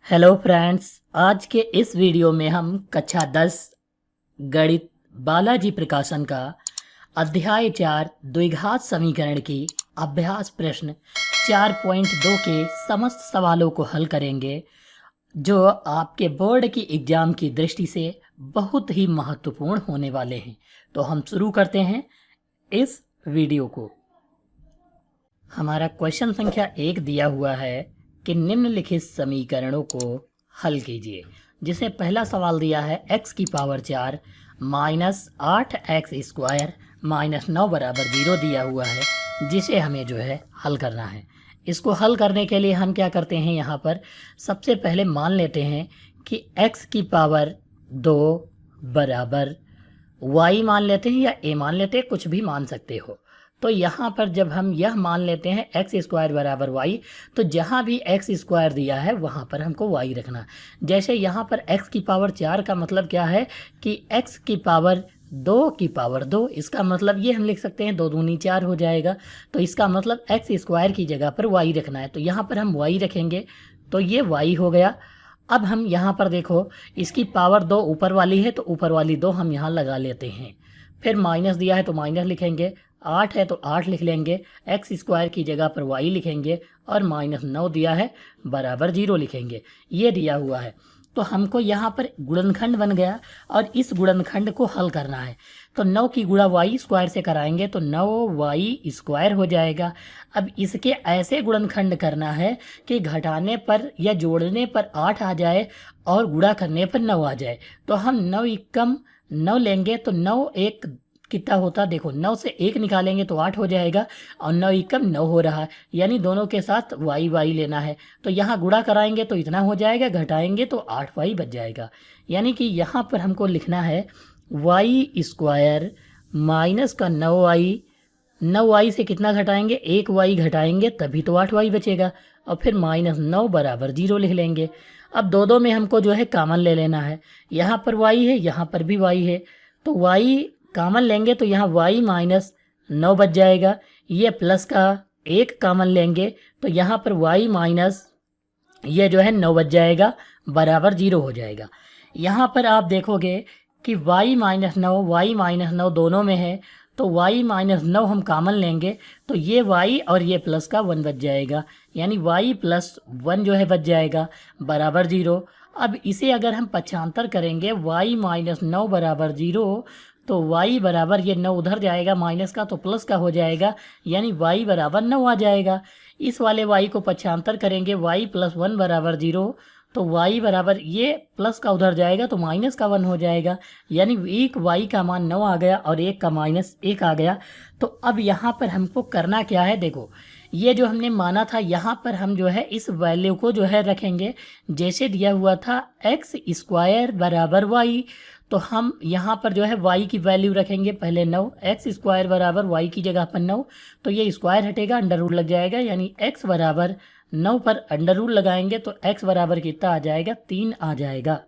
Hello friends, आज के इस वीडियो में हम कक्षा 10 गणित बालाजी प्रकाशन का अध्याय 4 द्विघात समीकरण की अभ्यास प्रश्न 4.2 के समस्त सवालों को हल करेंगे, जो आपके बोर्ड की एग्जाम की दृष्टि से बहुत ही महत्वपूर्ण होने वाले हैं। तो हम शुरू करते हैं इस वीडियो को। हमारा क्वेश्चन संख्या 1 दिया हुआ है कि निम्नलिखित समीकरणों को हल कीजिए। जिसे पहला सवाल दिया है x की पावर 4 माइनस 8x² माइनस 9 बराबर 0 दिया हुआ है, जिसे हमें जो है हल करना है। इसको हल करने के लिए हम क्या करते हैं, यहाँ पर सबसे पहले मान लेते हैं कि x की पावर 2 बराबर y मान लेते हैं या a मान लेते हैं, कुछ भी मान सकते हो। तो यहाँ पर जब हम यह मान लेते हैं x² बराबर y, तो जहाँ भी x² दिया है वहाँ पर हमको y रखना। जैसे यहाँ पर x की पावर 4 का मतलब क्या है कि x की पावर 2, इसका मतलब ये हम लिख सकते हैं 2 दूनी 4 हो जाएगा। तो इसका मतलब x² की जगह पर y रखना है, तो यहाँ पर हम y रखेंगे, तो ये y हो गया। अब हम यहाँ पर देखो, इसकी पावर 2 ऊपर वाली है तो ऊपर वाली 2 हम यहाँ लगा लेते हैं। फिर माइनस दिया है तो माइनस लिखेंगे, 8 है तो 8 लिख लेंगे, x² की जगह पर y लिखेंगे, और माइनस 9 दिया है बराबर 0 लिखेंगे। ये दिया हुआ है, तो हमको यहाँ पर गुणनखंड बन गया और इस गुणनखंड को हल करना है। तो 9 की गुणा y² से कराएंगे तो 9y² हो जाएगा। अब इसके ऐसे गुणनखंड करना है कि घटाने पर या जोड़ने पर 8 आ जाए और गुणा करने पर 9 आ जाए। तो हम 9 एकम 9 लेंगे, तो 9 एक कितना होता, देखो 9 से 1 निकालेंगे तो 8 हो जाएगा, और 9 एकम 9 हो रहा है, यानी दोनों के साथ y लेना है। तो यहाँ गुणा कराएंगे तो इतना हो जाएगा, घटाएंगे तो 8y बच जाएगा। यानी कि यहाँ पर हमको लिखना है y² माइनस का 9y से कितना घटाएंगे, 1y घटाएंगे तभी तो 8y बचेगा, और फिर माइनस 9 बराबर 0 लिख लेंगे। अब दो में हमको जो है कामन ले लेना है, यहाँ पर y है, यहाँ पर भी y है, तो y कामन लेंगे तो यहाँ y माइनस 9 बच जाएगा। ये प्लस का 1 कामन लेंगे तो यहाँ पर y माइनस ये जो है 9 बच जाएगा, बराबर 0 हो जाएगा। यहाँ पर आप देखोगे कि y माइनस 9 दोनों में है, तो y माइनस 9 हम कामन लेंगे तो ये y और ये प्लस का 1 बच जाएगा, यानी y प्लस 1 जो है बच जाएगा बराबर 0। अब इसे अगर हम पक्षांतर करेंगे y माइनस 9 बराबर 0, तो y बराबर ये 9 उधर जाएगा माइनस का, तो प्लस का हो जाएगा, यानी y बराबर 9 आ जाएगा। इस वाले y को पक्षांतर करेंगे y प्लस 1 बराबर 0, तो y बराबर ये प्लस का उधर जाएगा तो माइनस का 1 हो जाएगा, यानी एक y का मान 9 आ गया और एक का माइनस 1 आ गया। तो अब यहाँ पर हमको करना क्या है, देखो ये जो हमने माना था, यहाँ पर हम जो है इस वैल्यू को जो है रखेंगे जैसे दिया हुआ था x² बराबर y। तो हम यहाँ पर जो है y की वैल्यू रखेंगे पहले 9, x² बराबर y की जगह पर 9, तो ये स्क्वायर हटेगा, अंडर रूट लग जाएगा, यानी x बराबर 9 पर अंडर रूट लगाएंगे तो x बराबर कितना आ जाएगा, 3 आ जाएगा।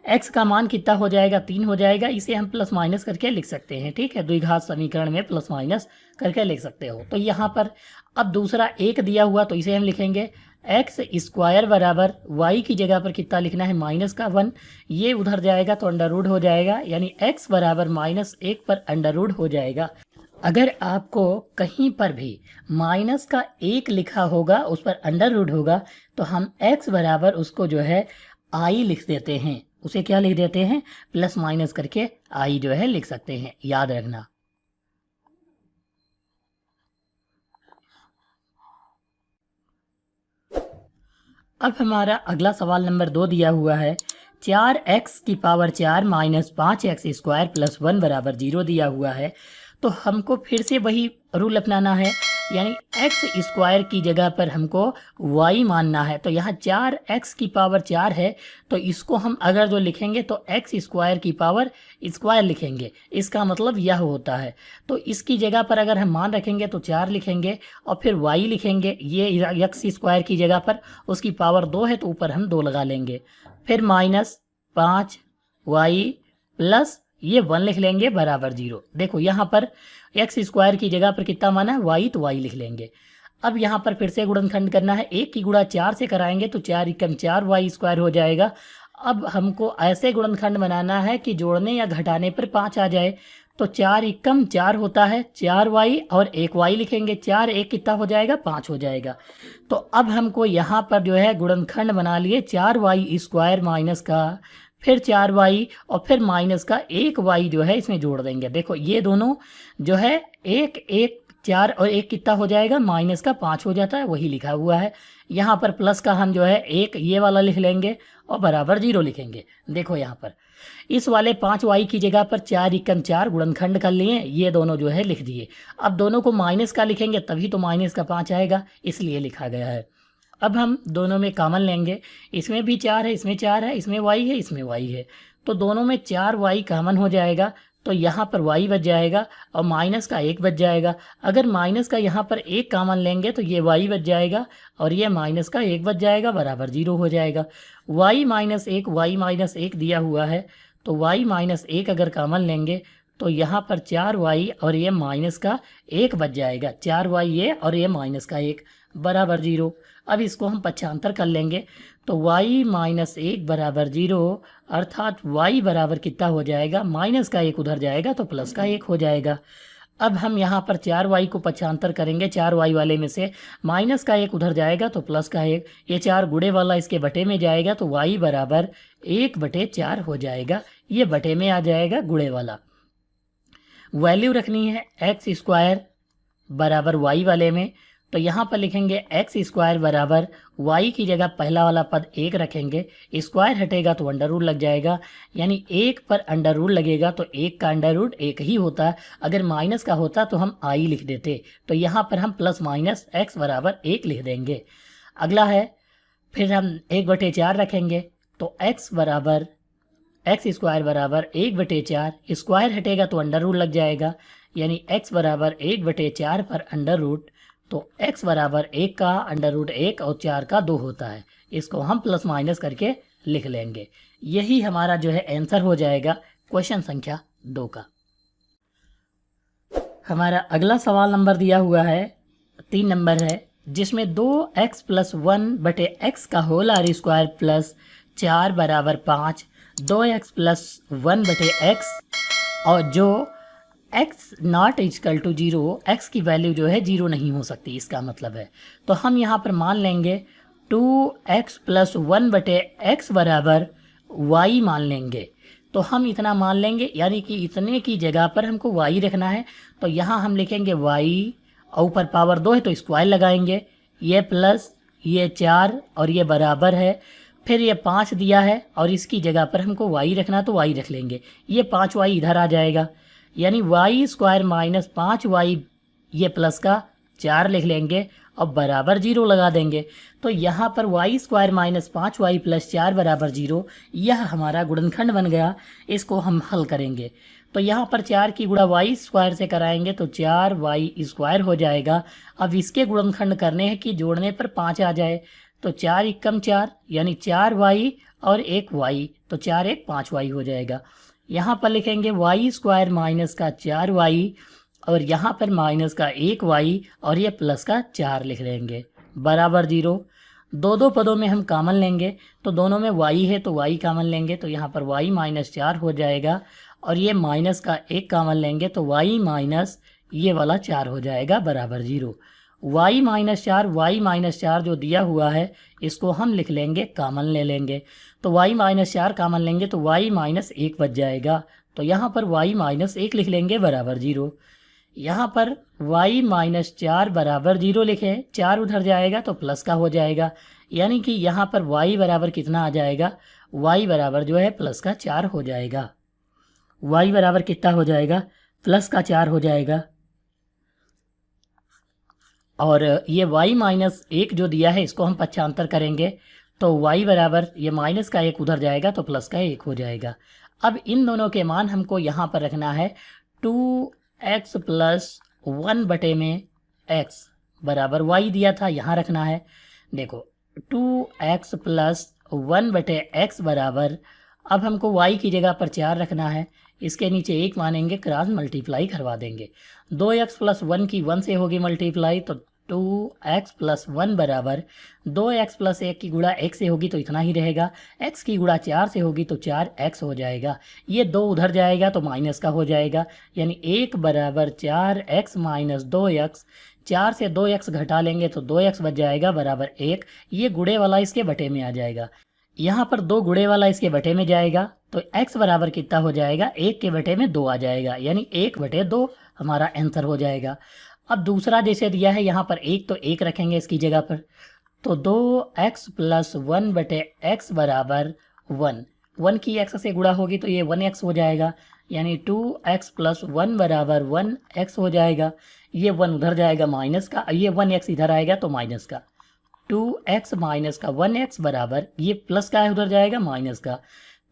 x का मान कितना हो जाएगा, 3 हो जाएगा। इसे हम प्लस माइनस करके लिख सकते हैं, ठीक है, द्विघात समीकरण में प्लस माइनस करके लिख सकते हो। तो यहाँ पर अब दूसरा 1 दिया हुआ तो इसे हम लिखेंगे x² बराबर y की जगह पर कितना लिखना है, माइनस का 1, ये उधर जाएगा तो अंडर रूट हो जाएगा, यानी x बराबर -1 पर अंडर रूट हो जाएगा। अगर आपको कहीं पर भी माइनस का 1 लिखा होगा, उस पर अंडर रूट होगा, तो हम x बराबर उसको जो है i लिख देते हैं, उसे क्या लिख देते हैं, प्लस माइनस करके i जो है लिख सकते हैं, याद रखना। अब हमारा अगला सवाल नंबर 2 दिया हुआ है, 4x की पावर 4 माइनस 5x² प्लस 1 बराबर 0 दिया हुआ है। तो हमको फिर से वही रूल अपनाना है, यानी x² की जगह पर हमको y मानना है। तो यहाँ 4x की पावर 4 है, तो इसको हम अगर जो लिखेंगे तो x² की पावर स्क्वायर लिखेंगे, इसका मतलब यह होता है। तो इसकी जगह पर अगर हम मान रखेंगे तो 4 लिखेंगे और फिर y लिखेंगे, ये x² की जगह पर उसकी पावर 2 है तो ऊपर हम 2 लगा लेंगे, फिर माइनस 5y प्लस ये 1 लिख लेंगे बराबर 0। देखो यहाँ पर x² की जगह पर कितना माना है, y, तो y लिख लेंगे। अब यहाँ पर फिर से गुणनखंड करना है, 1 की गुणा 4 से कराएंगे तो 4 एकम 4 वाई स्क्वायर हो जाएगा। अब हमको ऐसे गुणनखंड बनाना है कि जोड़ने या घटाने पर 5 आ जाए। तो 4 एकम 4 होता है, 4 वाई और 1 वाई लिखेंगे, 4 1 कितना हो जाएगा, 5 हो जाएगा। तो अब हमको यहाँ पर जो है गुणनखंड बना लिए 4 वाई स्क्वायर माइनस का, फिर 4 वाई और फिर माइनस का 1 वाई जो है इसमें जोड़ देंगे। देखो ये दोनों जो है 1 1 4 और 1 कितना हो जाएगा, माइनस का 5 हो जाता है, वही लिखा हुआ है। यहाँ पर प्लस का हम जो है 1 ये वाला लिख लेंगे और बराबर 0 लिखेंगे। देखो यहाँ पर इस वाले 5 वाई की जगह पर 4 एकम 4 गुणनखंड कर लिए, ये दोनों जो है लिख दिए। अब दोनों को माइनस का लिखेंगे तभी तो माइनस का 5 आएगा, इसलिए लिखा गया है। अब हम दोनों में कॉमन लेंगे, इसमें भी 4 है, इसमें 4 है, इसमें वाई है, इसमें वाई है, तो दोनों में 4 वाई कॉमन हो जाएगा। तो यहाँ पर y बच जाएगा और माइनस का 1 बच जाएगा। अगर माइनस का यहाँ पर 1 कॉमन लेंगे तो ये y बच जाएगा और ये माइनस का 1 बच जाएगा, बराबर 0 हो जाएगा। y माइनस 1 दिया हुआ है, तो y माइनस 1 अगर कॉमन लेंगे तो यहाँ पर 4y और ये माइनस का 1 बच जाएगा, 4y ये और ये माइनस का 1 बराबर 0। अब इसको हम पक्षांतर कर लेंगे तो y माइनस 1 बराबर 0, अर्थात y बराबर कितना हो जाएगा, माइनस का 1 उधर जाएगा तो प्लस का 1 हो जाएगा। अब हम यहाँ पर 4y को पक्षांतर करेंगे, 4y वाले में से माइनस का 1 उधर जाएगा तो प्लस का 1, ये 4 गुणे वाला इसके बटे में जाएगा तो y बराबर 1/4 हो जाएगा, ये बटे में आ जाएगा गुणे वाला। वैल्यू रखनी है एक्स स्क्वायर बराबर y वाले में, तो यहाँ पर लिखेंगे एक्स स्क्वायर बराबर y की जगह पहला वाला पद 1 रखेंगे, स्क्वायर हटेगा तो अंडर रूट लग जाएगा, यानी 1 पर अंडर रूट लगेगा तो 1 का अंडर रूट 1 ही होता है। अगर माइनस का होता तो हम i लिख देते, तो यहाँ पर हम प्लस माइनस x बराबर 1 लिख देंगे। अगला है फिर हम 1/4 रखेंगे, तो x स्क्वायर बराबर 1/4, स्क्वायर हटेगा तो अंडर रूट लग जाएगा, यानी x बराबर 1/4 पर अंडर रूट, तो x बराबर 1 का अंडर रूट 1 और 4 का 2 होता है। इसको हम प्लस माइनस करके लिख लेंगे। यही हमारा जो है आंसर हो जाएगा क्वेश्चन संख्या 2 का। हमारा अगला सवाल नंबर दिया हुआ है 3 नंबर है, जिसमें 2x + 1/x का होल आर स्क्वायर प्लस 4 बराबर 5, 2x + 1/x और जो x not equal to 0, x की वैल्यू जो है 0 नहीं हो सकती, इसका मतलब है। तो हम यहाँ पर मान लेंगे 2x + 1/x बराबर y मान लेंगे। तो हम इतना मान लेंगे, यानी कि इतने की जगह पर हमको y रखना है, तो यहाँ हम लिखेंगे y और ऊपर पावर 2 है तो स्क्वायर लगाएंगे, ये प्लस ये 4 और ये बराबर है, फिर ये 5 दिया है और इसकी जगह पर हमको y रखना तो y रख लेंगे, ये 5y इधर आ जाएगा, यानी y स्क्वायर माइनस 5y, ये प्लस का 4 लिख लेंगे और बराबर 0 लगा देंगे। तो यहाँ पर y square minus 5y plus 4 बराबर 0, यह हमारा गुणनखंड बन गया। इसको हम हल करेंगे तो यहाँ पर 4 की गुणा y स्क्वायर से कराएंगे तो 4y स्क्वायर हो जाएगा। अब इसके गुणनखंड करने हैं कि जोड़ने पर 5 आ जाए, तो 4 एकम 4 यानी 4y और 1y, तो 4 1 5y हो जाएगा। यहाँ पर लिखेंगे y स्क्वायर माइनस का 4y और यहाँ पर माइनस का 1y और ये प्लस का 4 लिख लेंगे, बराबर 0। दो पदों में हम कॉमन लेंगे, तो दोनों में y है तो y कॉमन लेंगे, तो यहाँ पर y माइनस 4 हो जाएगा और ये माइनस का 1 कॉमन लेंगे तो y माइनस ये वाला 4 हो जाएगा, बराबर 0। y माइनस 4 जो दिया हुआ है इसको हम लिख लेंगे, कॉमन ले लेंगे, तो y माइनस 4 कॉमन लेंगे तो y माइनस 1 बच जाएगा, तो यहाँ पर y माइनस 1 लिख लेंगे, बराबर 0। यहाँ पर y माइनस 4 बराबर 0 लिखें, 4 उधर जाएगा तो प्लस का हो जाएगा, यानी कि यहाँ पर y बराबर कितना आ जाएगा, y बराबर जो है प्लस का 4 हो जाएगा। y बराबर कितना हो जाएगा, प्लस का 4 हो जाएगा। और ये y माइनस 1 जो दिया है इसको हम पक्षांतर करेंगे तो y बराबर ये माइनस का 1 उधर जाएगा तो प्लस का 1 हो जाएगा। अब इन दोनों के मान हमको यहाँ पर रखना है, 2x + 1/x बराबर y दिया था, यहाँ रखना है। देखो 2x + 1/x बराबर, अब हमको y की जगह पर 4 रखना है, इसके नीचे 1 मानेंगे, क्रॉस मल्टीप्लाई करवा देंगे। 2x + 1 की 1 से होगी मल्टीप्लाई, तो 2x प्लस 1 बराबर 2x प्लस 1 की गुणा x से होगी तो इतना ही रहेगा, x की गुणा 4 से होगी तो 4x हो जाएगा। ये 2 उधर जाएगा तो माइनस का हो जाएगा, यानी 1 बराबर 4x माइनस 2x। 4 से 2x घटा लेंगे तो 2x बच जाएगा बराबर 1। ये गुणे वाला इसके बटे में आ जाएगा, यहाँ पर 2 गुणे वाला इसके बटे में जाएगा तो x बराबर कितना हो जाएगा, 1 के बटे में 2 आ जाएगा, यानी 1/2 हमारा आंसर हो जाएगा। अब दूसरा जैसे दिया है यहाँ पर 1 तो 1 रखेंगे इसकी जगह पर, तो 2x प्लस 1/x बराबर 1। 1 की x से गुणा होगी तो ये 1x हो जाएगा, यानी 2x प्लस 1 बराबर 1x हो जाएगा। ये 1 उधर जाएगा माइनस का, ये 1x इधर आएगा तो माइनस का। 2x माइनस का 1x बराबर, ये प्लस का है उधर जाएगा माइनस का।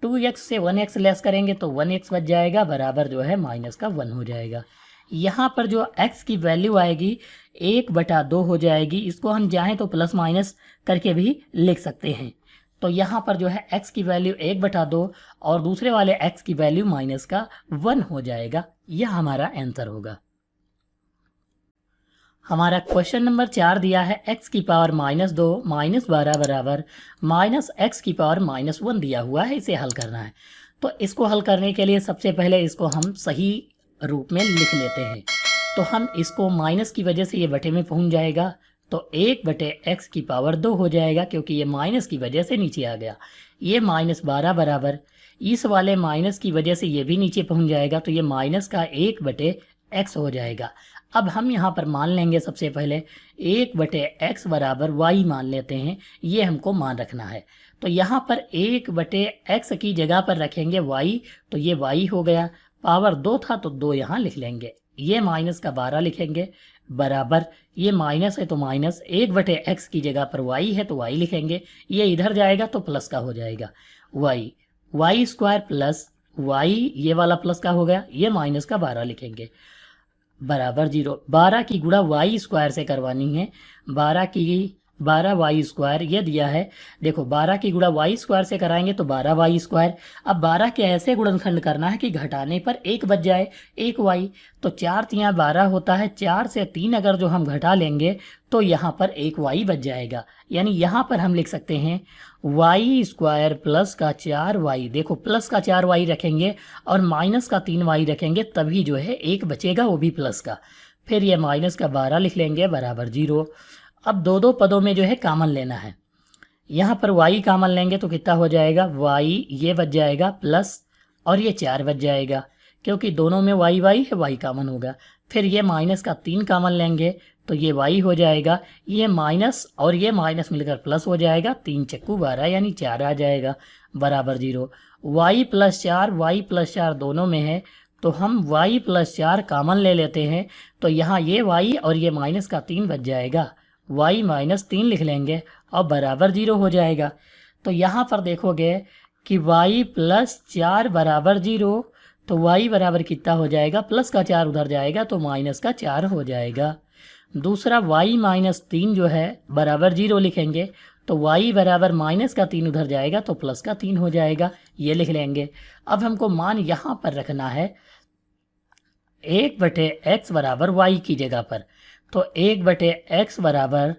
2x से 1x लेस करेंगे तो 1x बच जाएगा बराबर जो है माइनस का 1 हो जाएगा। यहाँ पर जो x की वैल्यू आएगी 1/2 हो जाएगी। इसको हम चाहें तो प्लस माइनस करके भी लिख सकते हैं। तो यहाँ पर जो है x की वैल्यू 1/2 और दूसरे वाले x की वैल्यू माइनस का 1 हो जाएगा। यह हमारा आंसर होगा। हमारा क्वेश्चन नंबर 4 दिया है x की पावर -2 -12 बराबर -x की पावर -1 दिया हुआ है, इसे हल करना है। तो इसको हल करने के लिए सबसे पहले इसको हम सही रूप में लिख लेते हैं। तो हम इसको माइनस की वजह से ये बटे में पहुंच जाएगा, तो 1/x की पावर 2 हो जाएगा, क्योंकि ये माइनस की वजह से नीचे आ गया। ये -12 बराबर इस वाले माइनस की वजह से ये भी नीचे पहुंच जाएगा, तो ये माइनस का 1/x हो जाएगा। अब हम यहाँ पर मान लेंगे सबसे पहले 1/x बराबर y मान लेते हैं, ये हमको मान रखना है। तो यहाँ पर 1/x की जगह पर रखेंगे y, तो ये y हो गया। पावर 2 था तो 2 यहाँ लिख लेंगे, ये माइनस का 12 लिखेंगे बराबर, ये माइनस है तो माइनस 1/x की जगह पर y है तो y लिखेंगे, ये इधर जाएगा तो प्लस का हो जाएगा y स्क्वायर प्लस y, ये वाला प्लस का हो गया, ये माइनस का 12 लिखेंगे बराबर 0। 12 की गुणा y स्क्वायर से करवानी है, 12 y स्क्वायर ये दिया है। देखो 12 की गुणा y स्क्वायर से कराएंगे तो 12 y स्क्वायर। अब 12 के ऐसे गुणनखंड करना है कि घटाने पर 1 बच जाए, 1 y। तो 4 तियाँ 12 होता है, 4 से 3 अगर जो हम घटा लेंगे तो यहाँ पर 1 y बच जाएगा। यानी यहाँ पर हम लिख सकते हैं y स्क्वायर प्लस का 4y। देखो प्लस का 4y रखेंगे और माइनस का 3y रखेंगे, तभी जो है 1 बचेगा, वो भी प्लस का। फिर ये माइनस का 12 लिख लेंगे बराबर 0। अब दो पदों में जो है कॉमन लेना है, यहाँ पर y कॉमन लेंगे तो कितना हो जाएगा, y ये बच जाएगा प्लस और ये 4 बच जाएगा, क्योंकि दोनों में y है, y कॉमन होगा। फिर ये माइनस का 3 कॉमन लेंगे तो ये y हो जाएगा, ये माइनस और ये माइनस मिलकर प्लस हो जाएगा, 3 चक्कू 12 यानी 4 आ जाएगा बराबर 0। y प्लस 4 दोनों में है तो हम y प्लस 4 कॉमन ले लेते हैं, तो यहाँ ये y और ये माइनस का 3 बच जाएगा, y -3 लिख लेंगे और बराबर 0 हो जाएगा। तो यहाँ पर देखोगे कि y प्लस 4 बराबर 0, तो y बराबर कितना हो जाएगा, प्लस का 4 उधर जाएगा तो माइनस का 4 हो जाएगा। दूसरा y -3 जो है बराबर 0 लिखेंगे, तो y बराबर माइनस का 3 उधर जाएगा तो प्लस का 3 हो जाएगा, ये लिख लेंगे। अब हमको मान यहाँ पर रखना है 1/x बराबर y की जगह पर, तो 1/x बराबर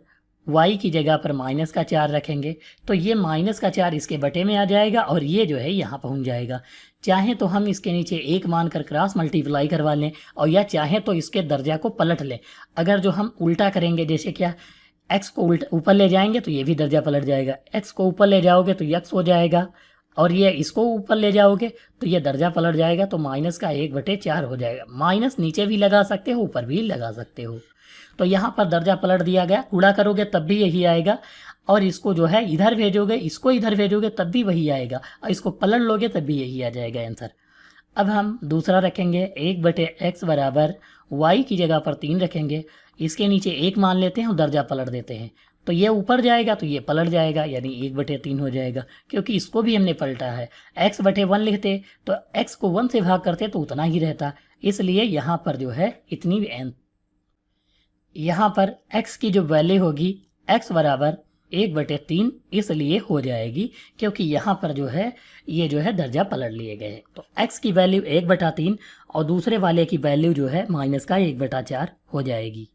y की जगह पर माइनस का 4 रखेंगे, तो ये माइनस का 4 इसके बटे में आ जाएगा और ये जो है यहाँ पहुँच जाएगा। चाहे तो हम इसके नीचे 1 मानकर क्रॉस मल्टीप्लाई करवा लें, और या चाहे तो इसके दर्जा को पलट लें। अगर जो हम उल्टा करेंगे, जैसे क्या x को ऊपर ले जाएंगे तो ये भी दर्जा पलट जाएगा, x को ऊपर ले जाओगे तो x हो जाएगा, और ये इसको ऊपर ले जाओगे तो ये दर्जा पलट जाएगा, तो माइनस का 1/4 हो जाएगा। माइनस नीचे भी लगा सकते हो, ऊपर भी लगा सकते हो। तो यहाँ पर दर्जा पलट दिया गया, गुणा करोगे तब भी यही आएगा, और इसको जो है इधर भेजोगे, इसको इधर भेजोगे तब भी वही आएगा, और इसको पलट लोगे तब भी यही आ जाएगा आंसर। अब हम दूसरा रखेंगे 1/x बराबर y की जगह पर 3 रखेंगे, इसके नीचे 1 मान लेते हैं और दर्जा पलट देते हैं, तो ये ऊपर जाएगा तो ये पलट जाएगा, यानी 1/3 हो जाएगा, क्योंकि इसको भी हमने पलटा है। x/1 लिखते तो x को 1 से भाग करते तो उतना ही रहता, इसलिए यहाँ पर जो है इतनी यहाँ पर x की जो वैल्यू होगी x बराबर 1/3 इसलिए हो जाएगी, क्योंकि यहाँ पर जो है ये जो है दर्जा पलट लिए गए हैं। तो x की वैल्यू 1/3 और दूसरे वाले की वैल्यू जो है माइनस का 1/4 हो जाएगी।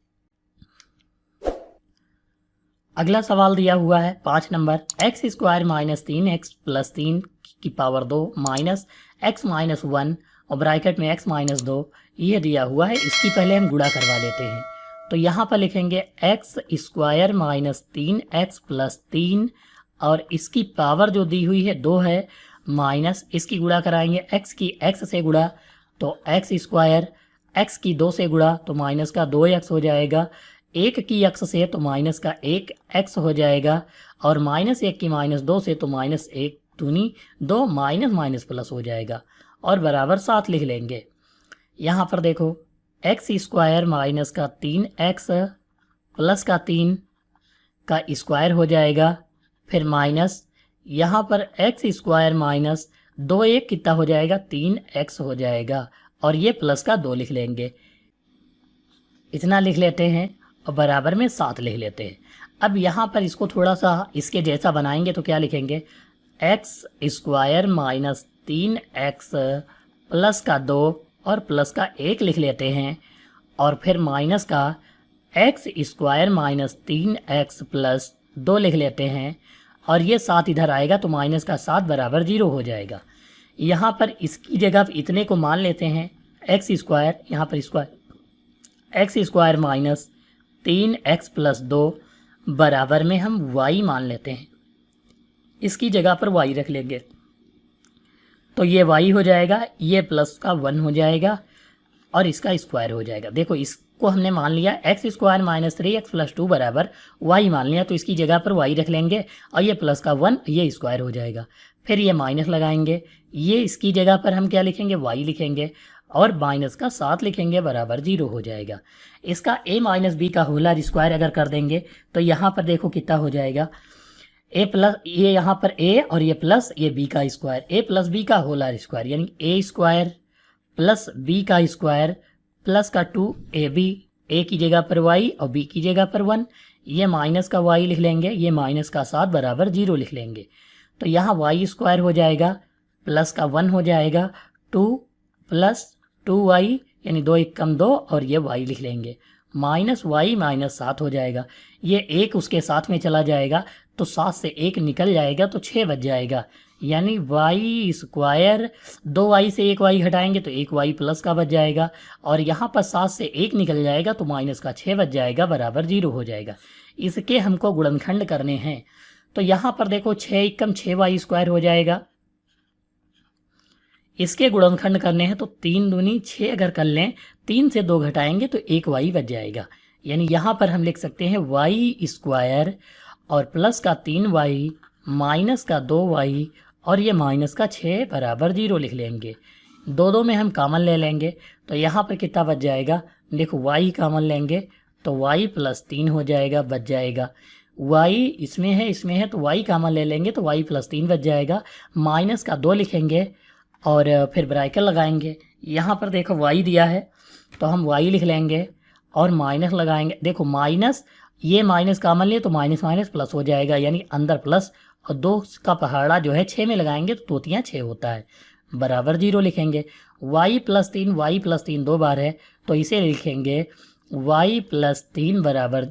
अगला सवाल दिया हुआ है 5 number, x square minus 3x plus 3 की पावर 2 माइनस एक्स माइनस 1 और ब्रैकेट में x माइनस 2 ये दिया हुआ है। इसकी पहले हम गुणा करवा लेते हैं। तो यहाँ पर लिखेंगे x square minus 3x plus 3 और इसकी पावर जो दी हुई है 2 है, माइनस इसकी गुणा कराएंगे x की x से गुणा तो एक्स स्क्वायर, x की 2 से गुणा तो माइनस का 2x हो जाएगा, 1 की x से तो माइनस का 1x हो जाएगा और माइनस 1 की माइनस 2 से तो माइनस 1 दूनी 2 माइनस माइनस प्लस हो जाएगा और बराबर 7 लिख लेंगे। यहाँ पर देखो एक्स स्क्वायर माइनस का 3x प्लस का 3 का स्क्वायर हो जाएगा, फिर माइनस यहाँ पर एक्स स्क्वायर माइनस 2 1 कितना हो जाएगा 3x हो जाएगा और ये प्लस का 2 लिख लेंगे। इतना लिख लेते हैं और बराबर में 7 लिख लेते हैं। अब यहाँ पर इसको थोड़ा सा इसके जैसा बनाएंगे तो क्या लिखेंगे, x square minus 3x plus का 2 और प्लस का 1 लिख लेते हैं और फिर माइनस का x square minus 3x plus 2 लिख लेते हैं और ये 7 इधर आएगा तो माइनस का 7 बराबर 0 हो जाएगा। यहाँ पर इसकी जगह इतने को मान लेते हैं एक्स स्क्वायर, यहाँ पर square x square minus 3x plus 2 बराबर में हम y मान लेते हैं, इसकी जगह पर y रख लेंगे तो ये y हो जाएगा, ये प्लस का 1 हो जाएगा और इसका स्क्वायर हो जाएगा। देखो इसको हमने मान लिया x square minus 3x plus 2 बराबर y मान लिया तो इसकी जगह पर y रख लेंगे और ये प्लस का 1 ये स्क्वायर हो जाएगा। फिर ये माइनस लगाएंगे, ये इसकी जगह पर हम क्या लिखेंगे y लिखेंगे और माइनस का 7 लिखेंगे बराबर 0 हो जाएगा। इसका a माइनस बी का होलर स्क्वायर अगर कर देंगे तो यहाँ पर देखो कितना हो जाएगा, a प्लस ये यहाँ पर a और ये प्लस ये b का स्क्वायर, a प्लस b का होलर स्क्वायर यानी a स्क्वायर प्लस b का स्क्वायर प्लस का 2ab, a की जगह पर y और b की जगह पर 1, ये माइनस का y लिख लेंगे, ये माइनस का 7 बराबर 0 लिख लेंगे। तो यहाँ y स्क्वायर हो जाएगा प्लस का 1 हो जाएगा 2 प्लस 2y यानी 2 1 कम 2 और ये y लिख लेंगे, माइनस y माइनस 7 हो जाएगा, ये 1 उसके साथ में चला जाएगा तो 7 से 1 निकल जाएगा तो 6 बच जाएगा यानी y स्क्वायर 2y से 1y हटाएंगे तो 1y प्लस का बच जाएगा और यहाँ पर 7 से 1 निकल जाएगा तो माइनस का 6 बच जाएगा बराबर 0 हो जाएगा। इसके हमको गुणनखंड करने हैं तो यहाँ पर देखो 6 एकम 6y स्क्वायर हो जाएगा, इसके गुणनखंड करने हैं तो 3 दूनी 6 अगर कर लें 3 से 2 घटाएंगे तो 1y बच जाएगा यानी यहाँ पर हम लिख सकते हैं y स्क्वायर और प्लस का 3y माइनस का 2y और ये माइनस का 6 बराबर 0 लिख लेंगे। दो में हम कॉमन ले लेंगे तो यहाँ पर कितना बच जाएगा, देखो y कॉमन लेंगे तो y प्लस 3 हो जाएगा, बच जाएगा y इसमें है तो y कॉमन ले लेंगे तो y प्लस 3 बच जाएगा, माइनस का 2 लिखेंगे और फिर ब्रैकेट लगाएंगे। यहाँ पर देखो y दिया है तो हम y लिख लेंगे और माइनस लगाएंगे, देखो माइनस ये माइनस कॉमन लिए तो माइनस माइनस प्लस हो जाएगा यानी अंदर प्लस और 2 का पहाड़ा जो है 6 में लगाएंगे तो तोतियाँ 6 होता है बराबर 0 लिखेंगे। y प्लस 3 2 बार है तो इसे लिखेंगे y प्लस 3 बराबर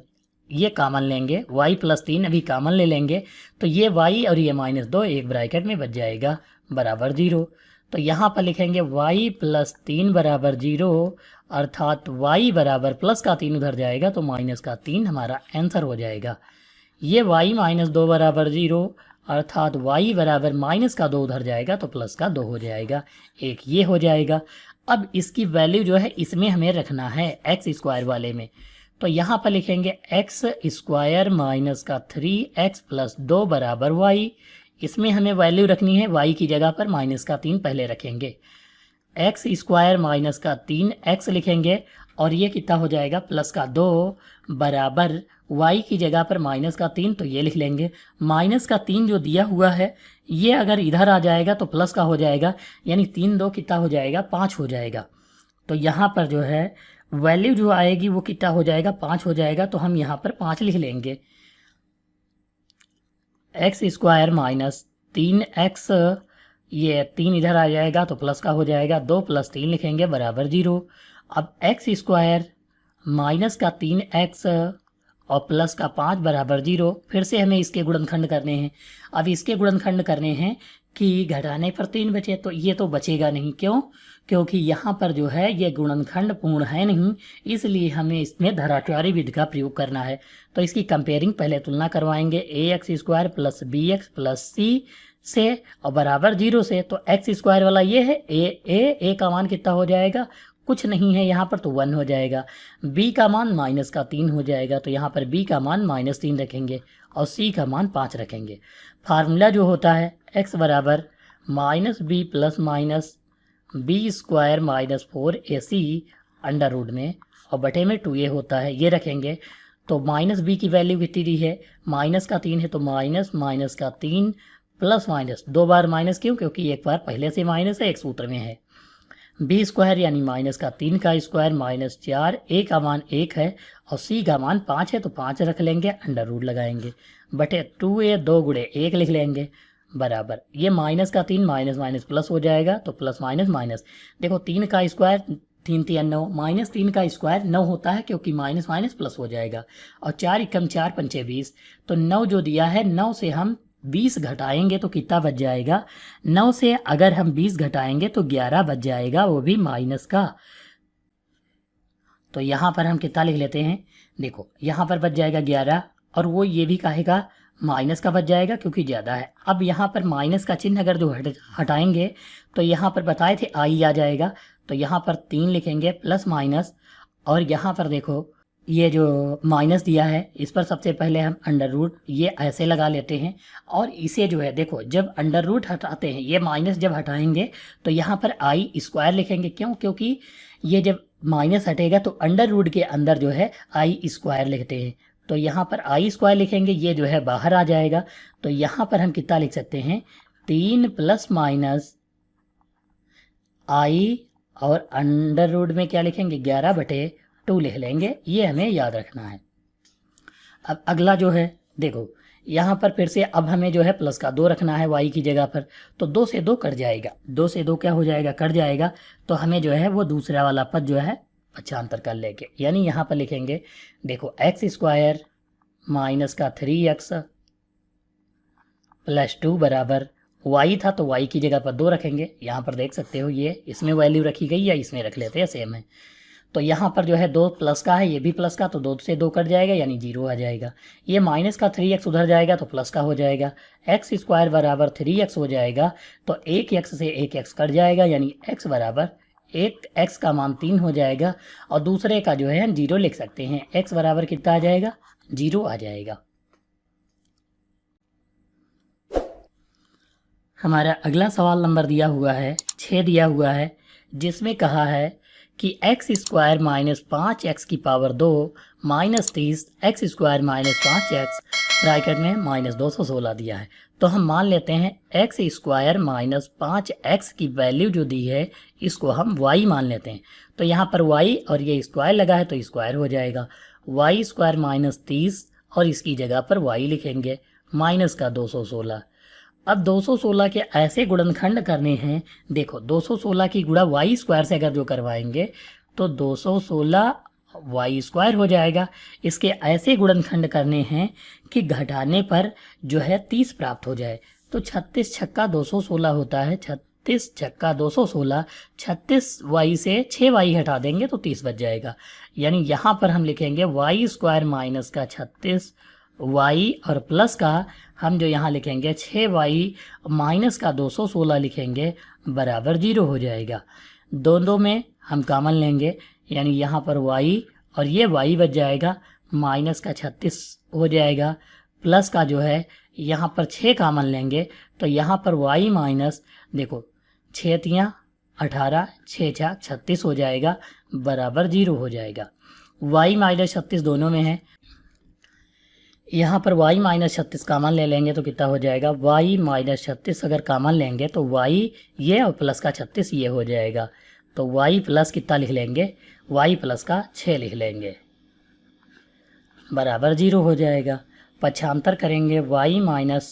ये कॉमन लेंगे, y प्लस 3 अभी कॉमन ले लेंगे तो ये y और ये माइनस 2 एक ब्रैकेट में बच जाएगा बराबर 0। तो यहाँ पर लिखेंगे y प्लस 3 बराबर 0 अर्थात y बराबर प्लस का 3 उधर जाएगा तो माइनस का 3 हमारा आंसर हो जाएगा। ये y माइनस 2 बराबर 0 अर्थात y बराबर माइनस का 2 उधर जाएगा तो प्लस का 2 हो जाएगा, एक ये हो जाएगा। अब इसकी वैल्यू जो है इसमें हमें रखना है एक्स स्क्वायर वाले में तो यहाँ पर लिखेंगे एक्स स्क्वायर माइनस का 3x प्लस 2 बराबर y, इसमें हमें वैल्यू रखनी है y की जगह पर माइनस का 3 पहले रखेंगे, एक्स स्क्वायर माइनस का 3x लिखेंगे और ये कितना हो जाएगा प्लस का 2 बराबर y की जगह पर माइनस का 3 तो ये लिख लेंगे, माइनस का 3 जो दिया हुआ है ये अगर इधर आ जाएगा तो प्लस का हो जाएगा यानी 3 2 कितना हो जाएगा 5 हो जाएगा। तो यहाँ पर जो है वैल्यू जो आएगी वो कितना हो जाएगा 5 हो जाएगा तो हम यहाँ पर 5 लिख लेंगे। एक्स स्क्वायर माइनस 3x ये 3 इधर आ जाएगा तो प्लस का हो जाएगा, 2 प्लस 3 लिखेंगे बराबर 0। अब एक्स स्क्वायर माइनस का 3x और प्लस का 5 बराबर 0। फिर से हमें इसके गुणनखंड करने हैं। अब इसके गुणनखंड करने हैं कि घटाने पर 3 बचे, तो ये तो बचेगा नहीं। क्यों? क्योंकि यहाँ पर जो है ये गुणनखंड पूर्ण है नहीं, इसलिए हमें इसमें धराचारी विधि का प्रयोग करना है। तो इसकी कंपेयरिंग पहले तुलना करवाएंगे ax² plus bx plus c से और बराबर 0 से। तो x² वाला ये है, a का मान कितना हो जाएगा? कुछ नहीं है यहाँ पर, तो 1 हो जाएगा। b का मान -3 हो जाएगा, तो यहाँ पर b का मान -3 रखेंगे और c का मान 5 रखेंगे। फार्मूला जो होता है x बराबर -b plus minus b² minus 4ac under root में और बटे में 2a होता है, ये रखेंगे। तो -b की वैल्यू कितनी दी है? -3 है, तो -3 प्लस माइनस 2 बार माइनस, क्यों? क्योंकि एक बार पहले से माइनस है, एक सूत्र में है। b² यानी -3 का स्क्वायर -4, a का मान 1 है और c का मान 5 है, तो 5 रख लेंगे, अंडर रूट लगाएंगे, बटे 2a 2 गुणे 1 लिख लेंगे, बराबर ये -3 माइनस माइनस प्लस हो जाएगा, तो प्लस माइनस माइनस। देखो 3 का स्क्वायर 3 3 9, -3 का स्क्वायर 9 होता है, क्योंकि माइनस माइनस प्लस हो जाएगा। और 4 एकम 4 पंचे 20, तो 9 जो दिया है 9 से हम 20 घटाएंगे तो कितना बच जाएगा? 9 से अगर हम 20 घटाएंगे तो 11 बच जाएगा, वो भी माइनस का। तो यहाँ पर हम कितना लिख लेते हैं? देखो यहाँ पर बच जाएगा 11 और वो ये भी कहेगा माइनस का बच जाएगा, क्योंकि ज़्यादा है। अब यहाँ पर माइनस का चिन्ह अगर जो हटाएंगे तो यहाँ पर बताए थे आई आ जाएगा, तो यहाँ पर 3 लिखेंगे प्लस माइनस। और यहाँ पर देखो ये जो माइनस दिया है इस पर सबसे पहले हम अंडर रूट ये ऐसे लगा लेते हैं और इसे जो है देखो जब अंडर रूट हटाते हैं, ये माइनस जब हटाएंगे तो यहाँ पर आई स्क्वायर लिखेंगे। क्यों? क्योंकि ये जब माइनस हटेगा तो अंडर रूट के अंदर जो है आई स्क्वायर लिखते हैं, तो यहाँ पर आई स्क्वायर लिखेंगे, ये जो है बाहर आ जाएगा। तो यहाँ पर हम कितना लिख सकते हैं? 3 प्लस माइनस आई और अंडर रूट में क्या लिखेंगे? 11/2 लिख लेंगे, ये हमें याद रखना है। अब अगला जो है देखो यहाँ पर फिर से अब हमें जो है प्लस का 2 रखना है y की जगह पर, तो 2 से 2 कट जाएगा, 2 से 2 क्या हो जाएगा? कट जाएगा। तो हमें जो है वो दूसरा वाला पद जो है पक्षांतर कर लेंगे, यानी यहाँ पर लिखेंगे देखो x² माइनस का 3x प्लस 2 बराबर y था, तो y की जगह पर 2 रखेंगे। यहाँ पर देख सकते हो ये इसमें वैल्यू रखी गई या इसमें रख लेते हैं, सेम है। तो यहाँ पर जो है 2 प्लस का है, ये भी प्लस का, तो 2 से 2 कट जाएगा यानी 0 आ जाएगा। ये माइनस का 3x उधर जाएगा तो प्लस का हो जाएगा, x² बराबर 3x हो जाएगा। तो 1x से 1x कट जाएगा यानी x बराबर 1x का मान 3 हो जाएगा। और दूसरे का जो है हम 0 लिख सकते हैं, x बराबर कितना आ जाएगा? 0 आ जाएगा। हमारा अगला सवाल नंबर दिया हुआ है 6 दिया हुआ है, जिसमें कहा है कि x² माइनस 5x की power 2 minus 30 x² minus 5x bracket में माइनस 216 दिया है। तो हम मान लेते हैं x² माइनस 5x की वैल्यू जो दी है इसको हम y मान लेते हैं। तो यहाँ पर y और ये स्क्वायर लगा है तो स्क्वायर हो जाएगा, y² माइनस 30 और इसकी जगह पर y लिखेंगे माइनस का 216। अब 216 के ऐसे गुणनखंड करने हैं, देखो 216 की गुणा y² से अगर जो करवाएंगे तो 216 y² हो जाएगा। इसके ऐसे गुणनखंड करने हैं कि घटाने पर जो है 30 प्राप्त हो जाए। तो 36 छक्का 216 होता है, 36 छक्का 216, 36y से 6y हटा देंगे तो 30 बच जाएगा। यानी यहाँ पर हम लिखेंगे y² माइनस का 36 y और प्लस का हम जो यहाँ लिखेंगे 6y माइनस का 216 लिखेंगे बराबर 0 हो जाएगा। दोनों में हम कॉमन लेंगे यानी यहाँ पर y और ये y बच जाएगा, माइनस का 36 हो जाएगा, प्लस का जो है यहाँ पर 6 कॉमन लेंगे तो यहाँ पर y माइनस देखो 6 तियाँ 18, 6 छक 36 हो जाएगा बराबर 0 हो जाएगा। y माइनस 36 दोनों में है, यहाँ पर y माइनस 36 कामन ले लेंगे तो कितना हो जाएगा? y माइनस 36 अगर कामन लेंगे तो y ये और प्लस का 36 ये हो जाएगा। तो y प्लस कितना लिख लेंगे? y प्लस का 6 लिख लेंगे बराबर 0 हो जाएगा। पक्षांतर करेंगे y माइनस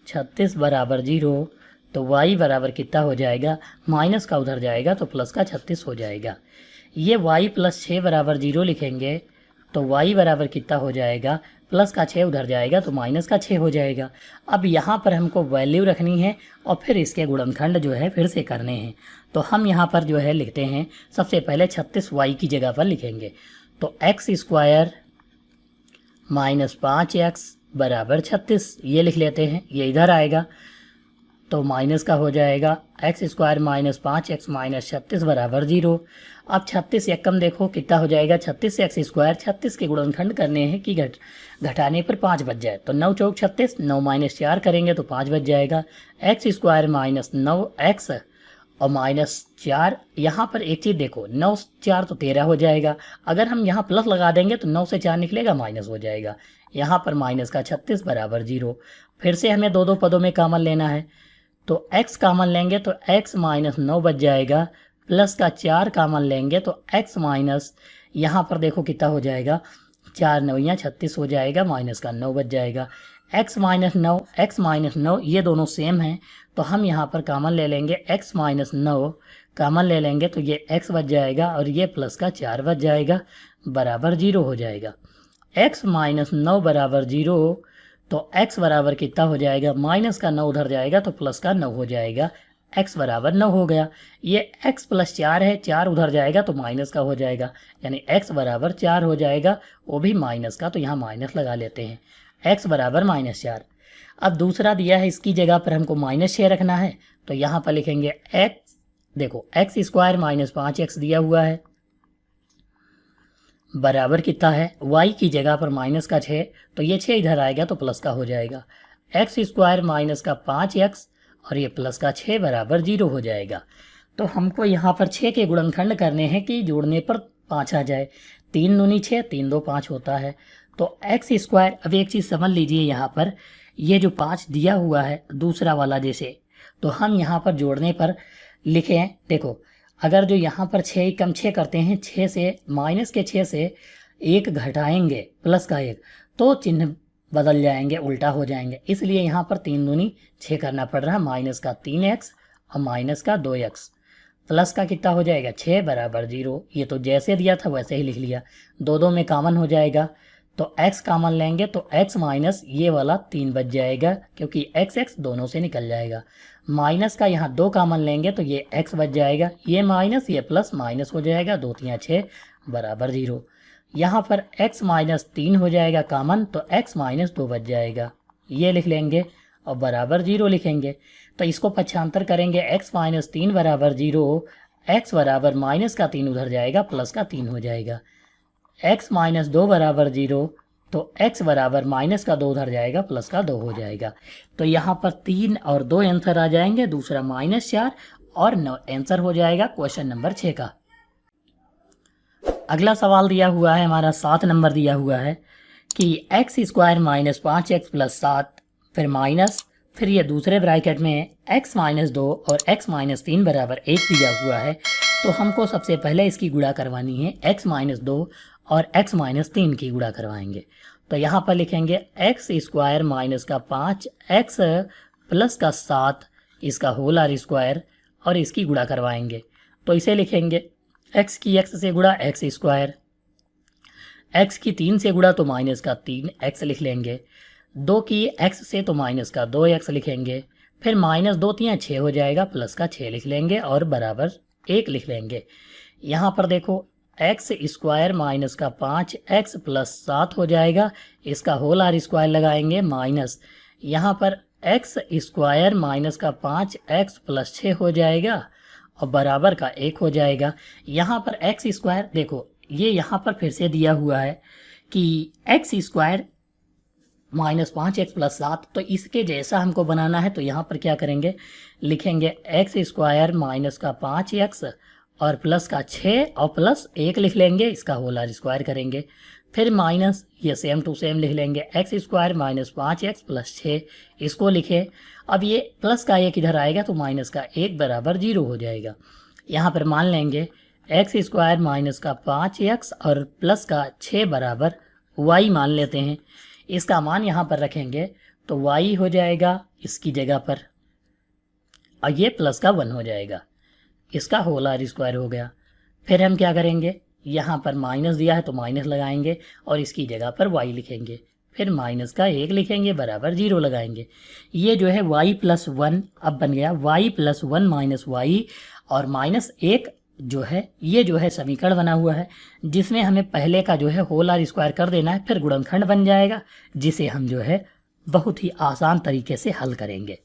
36 बराबर 0, तो y बराबर कितना हो जाएगा? माइनस का उधर जाएगा तो प्लस का 36 हो जाएगा। ये y प्लस 6 बराबर 0 लिखेंगे तो y बराबर कितना हो जाएगा, प्लस का 6 उधर जाएगा तो माइनस का 6 हो जाएगा। अब यहाँ पर हमको वैल्यू रखनी है और फिर इसके गुणनखंड जो है फिर से करने हैं। तो हम यहाँ पर जो है लिखते हैं, सबसे पहले 36y की जगह पर लिखेंगे। तो एक्स स्क्वायर माइनस 5x बराबर 36 ये लिख लेते हैं, ये इधर आएगा तो माइनस का हो जाएगा x square minus 5x minus 36 बराबर 0। अब 36 एकम देखो कितना हो जाएगा, 36 से एक्स स्क्वायर 36 के गुणनखंड करने हैं कि घटाने पर 5 बच जाए। तो 9 चौक 36, 9 माइनस 4 करेंगे तो 5 बच जाएगा। एक्स स्क्वायर माइनस 9x और माइनस 4, यहाँ पर एक चीज़ देखो, 9 4 तो 13 हो जाएगा। अगर हम यहाँ प्लस लगा देंगे तो 9 से 4 निकलेगा माइनस हो जाएगा। यहाँ पर माइनस का 36 बराबर 0। फिर से हमें दो पदों में कॉमन लेना है, तो x कॉमन लेंगे तो x माइनस 9 बच जाएगा, प्लस का 4 कॉमन लेंगे तो x माइनस, यहाँ पर देखो कितना हो जाएगा, 4 9 36 हो जाएगा, माइनस का 9 बच जाएगा। x माइनस 9 ये दोनों सेम हैं तो हम यहाँ पर कॉमन ले लेंगे, x माइनस 9 कॉमन ले लेंगे तो ये x बच जाएगा और ये प्लस का 4 बच जाएगा, बराबर 0 हो जाएगा। x माइनस 9 बराबर 0, तो x बराबर कितना हो जाएगा, माइनस का 9 उधर जाएगा तो प्लस का 9 हो जाएगा, x बराबर 9 हो गया। ये x प्लस 4 है, 4 उधर जाएगा तो माइनस का हो जाएगा, यानी x बराबर 4 हो जाएगा, वो भी माइनस का, तो यहाँ माइनस लगा लेते हैं, x बराबर माइनस 4। अब दूसरा दिया है, इसकी जगह पर हमको माइनस 6 रखना है, तो यहाँ पर लिखेंगे x, देखो एक्स स्क्वायर माइनस 5x दिया हुआ है बराबर कितना है, y की जगह पर माइनस का 6, तो ये 6 इधर आएगा तो प्लस का हो जाएगा, एक्स स्क्वायर माइनस का 5x और ये प्लस का 6 बराबर 0 हो जाएगा। तो हमको यहाँ पर 6 के गुणनखंड करने हैं कि जोड़ने पर 5 आ जाए, 3 दूनी 6, 3 2 5 होता है। तो एक्स स्क्वायर, अब एक चीज़ समझ लीजिए, यहाँ पर ये जो 5 दिया हुआ है दूसरा वाला जैसे, तो हम यहाँ पर जोड़ने पर लिखें, देखो अगर जो यहाँ पर 6 कम 6 करते हैं, 6 से माइनस के 6 से 1 घटाएंगे प्लस का 1, तो चिन्ह बदल जाएंगे, उल्टा हो जाएंगे, इसलिए यहाँ पर 3 दूनी 6 करना पड़ रहा है, माइनस का 3x और माइनस का 2x, प्लस का कितना हो जाएगा 6 बराबर 0। ये तो जैसे दिया था वैसे ही लिख लिया, दो में कॉमन हो जाएगा, तो x कॉमन लेंगे तो x माइनस ये वाला 3 बच जाएगा, क्योंकि x दोनों से निकल जाएगा। माइनस का यहाँ 2 कॉमन लेंगे तो ये x बच जाएगा, ये माइनस ये प्लस माइनस हो जाएगा, 2 3 6 बराबर 0। यहाँ पर x माइनस 3 हो जाएगा कॉमन, तो x माइनस 2 बच जाएगा, ये लिख लेंगे और बराबर 0 लिखेंगे। तो इसको पक्षांतर करेंगे, x माइनस 3 बराबर 0, x बराबर माइनस का 3 उधर जाएगा, प्लस का 3 हो जाएगा, x माइनस 2 बराबर 0, तो x बराबर माइनस का 2 उधर जाएगा, प्लस का 2 हो जाएगा। तो यहाँ पर 3 और 2 आंसर आ जाएंगे, दूसरा माइनस 4 और आंसर हो जाएगा क्वेश्चन नंबर 6 का। अगला सवाल दिया हुआ है हमारा 7 नंबर दिया हुआ है कि x square minus 5x plus 7, फिर माइनस, फिर ये दूसरे ब्रैकेट में x माइनस 2 और x माइनस 3 बराबर 1 दिया हुआ है। तो हमको सबसे पहले इसकी गुणा करवानी है, x माइनस 2 और x माइनस 3 की गुणा करवाएंगे। तो यहाँ पर लिखेंगे एक्स स्क्वायर माइनस का 5x प्लस का 7 इसका होल आर स्क्वायर और इसकी गुणा करवाएंगे। तो इसे लिखेंगे x की x से गुणा x स्क्वायर, x की 3 से गुणा तो माइनस का 3x लिख लेंगे, 2 की x से तो माइनस का 2x लिखेंगे, फिर माइनस 2 3 6 हो जाएगा, प्लस का 6 लिख लेंगे और बराबर 1 लिख लेंगे। यहाँ पर देखो एक्स स्क्वायर माइनस का 5x प्लस 7 हो जाएगा, इसका होल आर स्क्वायर लगाएंगे, माइनस यहाँ पर एक्स स्क्वायर माइनस का 5x प्लस 6 हो जाएगा और बराबर का 1 हो जाएगा। यहाँ पर एक्स स्क्वायर देखो, ये यहाँ पर फिर से दिया हुआ है कि x square minus 5x plus 7, तो इसके जैसा हमको बनाना है। तो यहाँ पर क्या करेंगे, लिखेंगे एक्स स्क्वायर माइनस का 5x और प्लस का 6 और प्लस 1 लिख लेंगे, इसका होल आर स्क्वायर करेंगे, फिर माइनस ये सेम टू सेम लिख लेंगे, x square minus 5x plus 6 इसको लिखे। अब ये प्लस का 1 इधर आएगा तो माइनस का 1 बराबर 0 हो जाएगा। यहाँ पर मान लेंगे एक्स स्क्वायर माइनस का 5x और प्लस का 6 बराबर y मान लेते हैं, इसका मान यहाँ पर रखेंगे तो y हो जाएगा इसकी जगह पर और ये प्लस का 1 हो जाएगा, इसका होल आर स्क्वायर हो गया। फिर हम क्या करेंगे, यहाँ पर माइनस दिया है तो माइनस लगाएंगे और इसकी जगह पर y लिखेंगे, फिर माइनस का 1 लिखेंगे बराबर 0 लगाएंगे। ये जो है y+1 अब बन गया y+1 माइनस वाई और -1 जो है ये जो है समीकरण बना हुआ है, जिसमें हमें पहले का जो है होल आर स्क्वायर कर देना है, फिर गुणनखंड बन जाएगा, जिसे हम जो है बहुत ही आसान तरीके से हल करेंगे।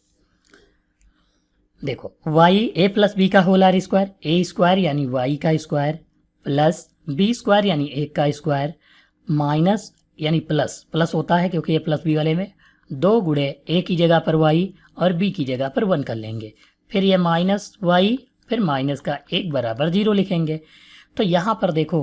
देखो a+b का होल आर स्क्वायर, ए स्क्वायर यानी y का स्क्वायर प्लस बी स्क्वायर यानी 1 का स्क्वायर माइनस यानी प्लस होता है क्योंकि a+b वाले में 2 गुणे a की जगह पर y और b की जगह पर 1 कर लेंगे, फिर ये माइनस y फिर माइनस का 1 बराबर 0 लिखेंगे। तो यहाँ पर देखो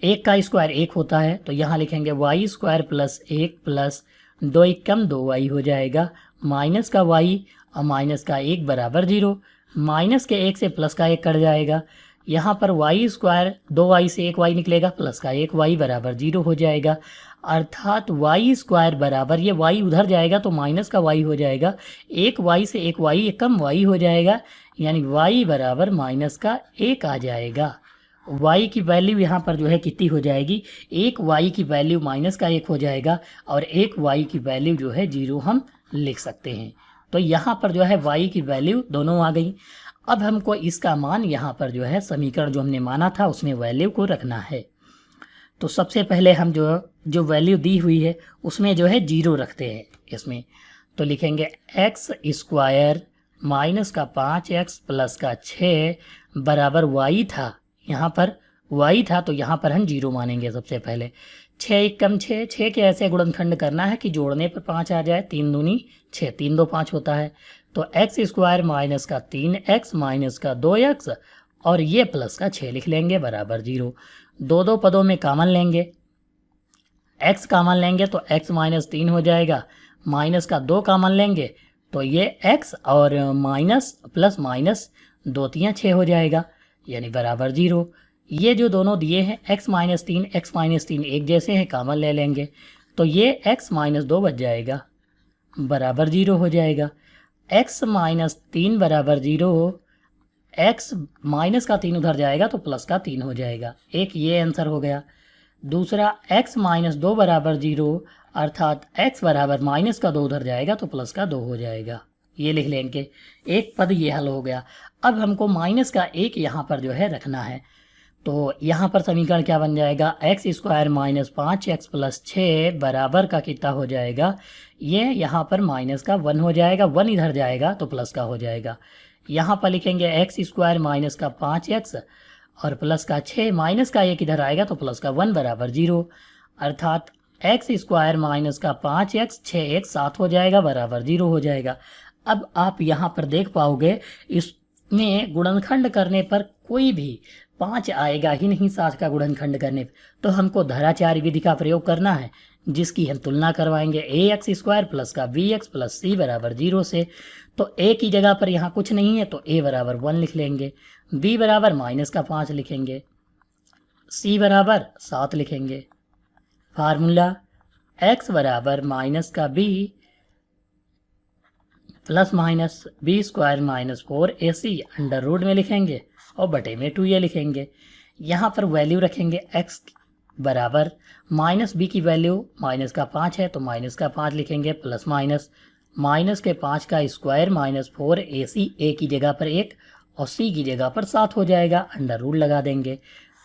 1 का स्क्वायर 1 होता है, तो यहाँ लिखेंगे y² प्लस 1 प्लस 2 एकम 2y हो जाएगा, माइनस का y और माइनस का 1 बराबर 0, माइनस के 1 से प्लस का 1 कट जाएगा, यहाँ पर y² 2y से 1y निकलेगा, प्लस का 1y बराबर 0 हो जाएगा, अर्थात y² बराबर ये y उधर जाएगा तो माइनस का y हो जाएगा, 1y से 1y कम y हो जाएगा, यानी y बराबर माइनस का 1 आ जाएगा। y की वैल्यू यहाँ पर जो है कितनी हो जाएगी, 1y की वैल्यू माइनस का 1 हो जाएगा और 1y की वैल्यू जो है 0 हम लिख सकते हैं। तो यहाँ पर जो है y की वैल्यू दोनों आ गई। अब हमको इसका मान यहाँ पर जो है समीकरण जो हमने माना था उसमें वैल्यू को रखना है। तो सबसे पहले हम जो वैल्यू दी हुई है उसमें जो है 0 रखते हैं इसमें, तो लिखेंगे x² माइनस का 5x प्लस का 6 बराबर y था, यहाँ पर y था तो यहाँ पर हम 0 मानेंगे। सबसे पहले 6 एकम 6 के ऐसे गुणनखंड करना है कि जोड़ने पर 5 आ जाए, 3 दूनी 6, 3 2 5 होता है, तो x² माइनस का 3x माइनस का 2x और ये प्लस का 6 लिख लेंगे बराबर 0। दो पदों में कॉमन लेंगे, x कॉमन लेंगे तो x माइनस 3 हो जाएगा, माइनस का 2 कॉमन लेंगे तो ये x और माइनस प्लस माइनस 2 3 6 हो जाएगा, यानी बराबर 0। ये जो दोनों दिए हैं x माइनस 3 एक जैसे हैं, कॉमन ले लेंगे तो ये x माइनस 2 बच जाएगा बराबर 0 हो जाएगा। x माइनस 3 बराबर 0, x माइनस का 3 उधर जाएगा तो प्लस का 3 हो जाएगा, एक ये आंसर हो गया। दूसरा x माइनस 2 बराबर 0 अर्थात x बराबर माइनस का 2 उधर जाएगा तो प्लस का 2 हो जाएगा, ये लिख लेंगे। एक पद ये हल हो गया। अब हमको माइनस का 1 यहाँ पर जो है रखना है, तो यहाँ पर समीकरण क्या बन जाएगा, x² माइनस 5x प्लस 6 बराबर का कितना हो जाएगा, ये यहाँ पर माइनस का 1 हो जाएगा, 1 इधर जाएगा तो प्लस का हो जाएगा। यहाँ पर लिखेंगे x² माइनस का 5x और प्लस का 6, माइनस का 1 इधर आएगा तो प्लस का 1 बराबर 0, अर्थात x² माइनस का 5x 6 7 हो जाएगा बराबर 0 हो जाएगा। अब आप यहाँ पर देख पाओगे इसमें गुणनखंड करने पर कोई भी 5 आएगा ही नहीं 7 का गुणनखंड करने पर, तो हमको धराचार्य विधि का प्रयोग करना है, जिसकी हम तुलना करवाएंगे ax² प्लस का bx प्लस c बराबर 0 से। तो a की जगह पर यहाँ कुछ नहीं है तो a बराबर 1 लिख लेंगे, b बराबर माइनस का 5 लिखेंगे, c बराबर 7 लिखेंगे। फार्मूला x बराबर माइनस का b plus minus b² minus 4ac under root में लिखेंगे और बटे में 2a लिखेंगे। यहाँ पर वैल्यू रखेंगे x बराबर माइनस b की वैल्यू माइनस का 5 है तो माइनस का 5 लिखेंगे, प्लस माइनस के 5 का स्क्वायर माइनस 4ac, a की जगह पर 1 और c की जगह पर 7 हो जाएगा, अंडर रूट लगा देंगे,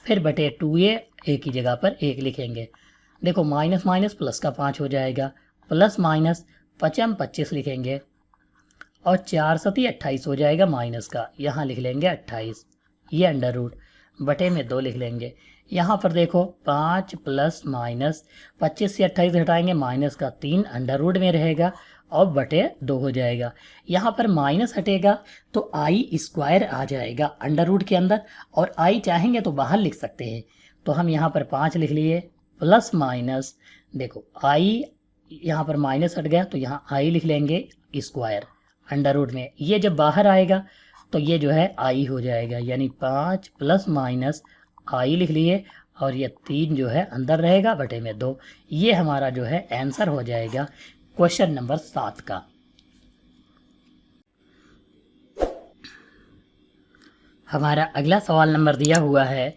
फिर बटे 2a, a की जगह पर 1 लिखेंगे। देखो माइनस माइनस प्लस का 5 हो जाएगा, प्लस माइनस 5 25 लिखेंगे और 4 सती 28 हो जाएगा, माइनस का यहाँ लिख लेंगे 28, ये अंडर रूट बटे में 2 लिख लेंगे। यहाँ पर देखो 5 प्लस माइनस 25 से 28 घटाएंगे, माइनस का 3 अंडर रूट में रहेगा और बटे 2 हो जाएगा। यहाँ पर माइनस हटेगा तो i² आ जाएगा अंडर रूट के अंदर, और i चाहेंगे तो बाहर लिख सकते हैं, तो हम यहाँ पर 5 लिख लिए, प्लस माइनस देखो i यहाँ पर माइनस हट गया तो यहाँ i लिख लेंगे स्क्वायर अंडर रूट में, ये जब बाहर आएगा तो ये जो है i हो जाएगा, यानी 5 प्लस माइनस i लिख लिए और ये 3 जो है अंदर रहेगा बटे में 2, ये हमारा जो है आंसर हो जाएगा क्वेश्चन नंबर 7 का। हमारा अगला सवाल नंबर दिया हुआ है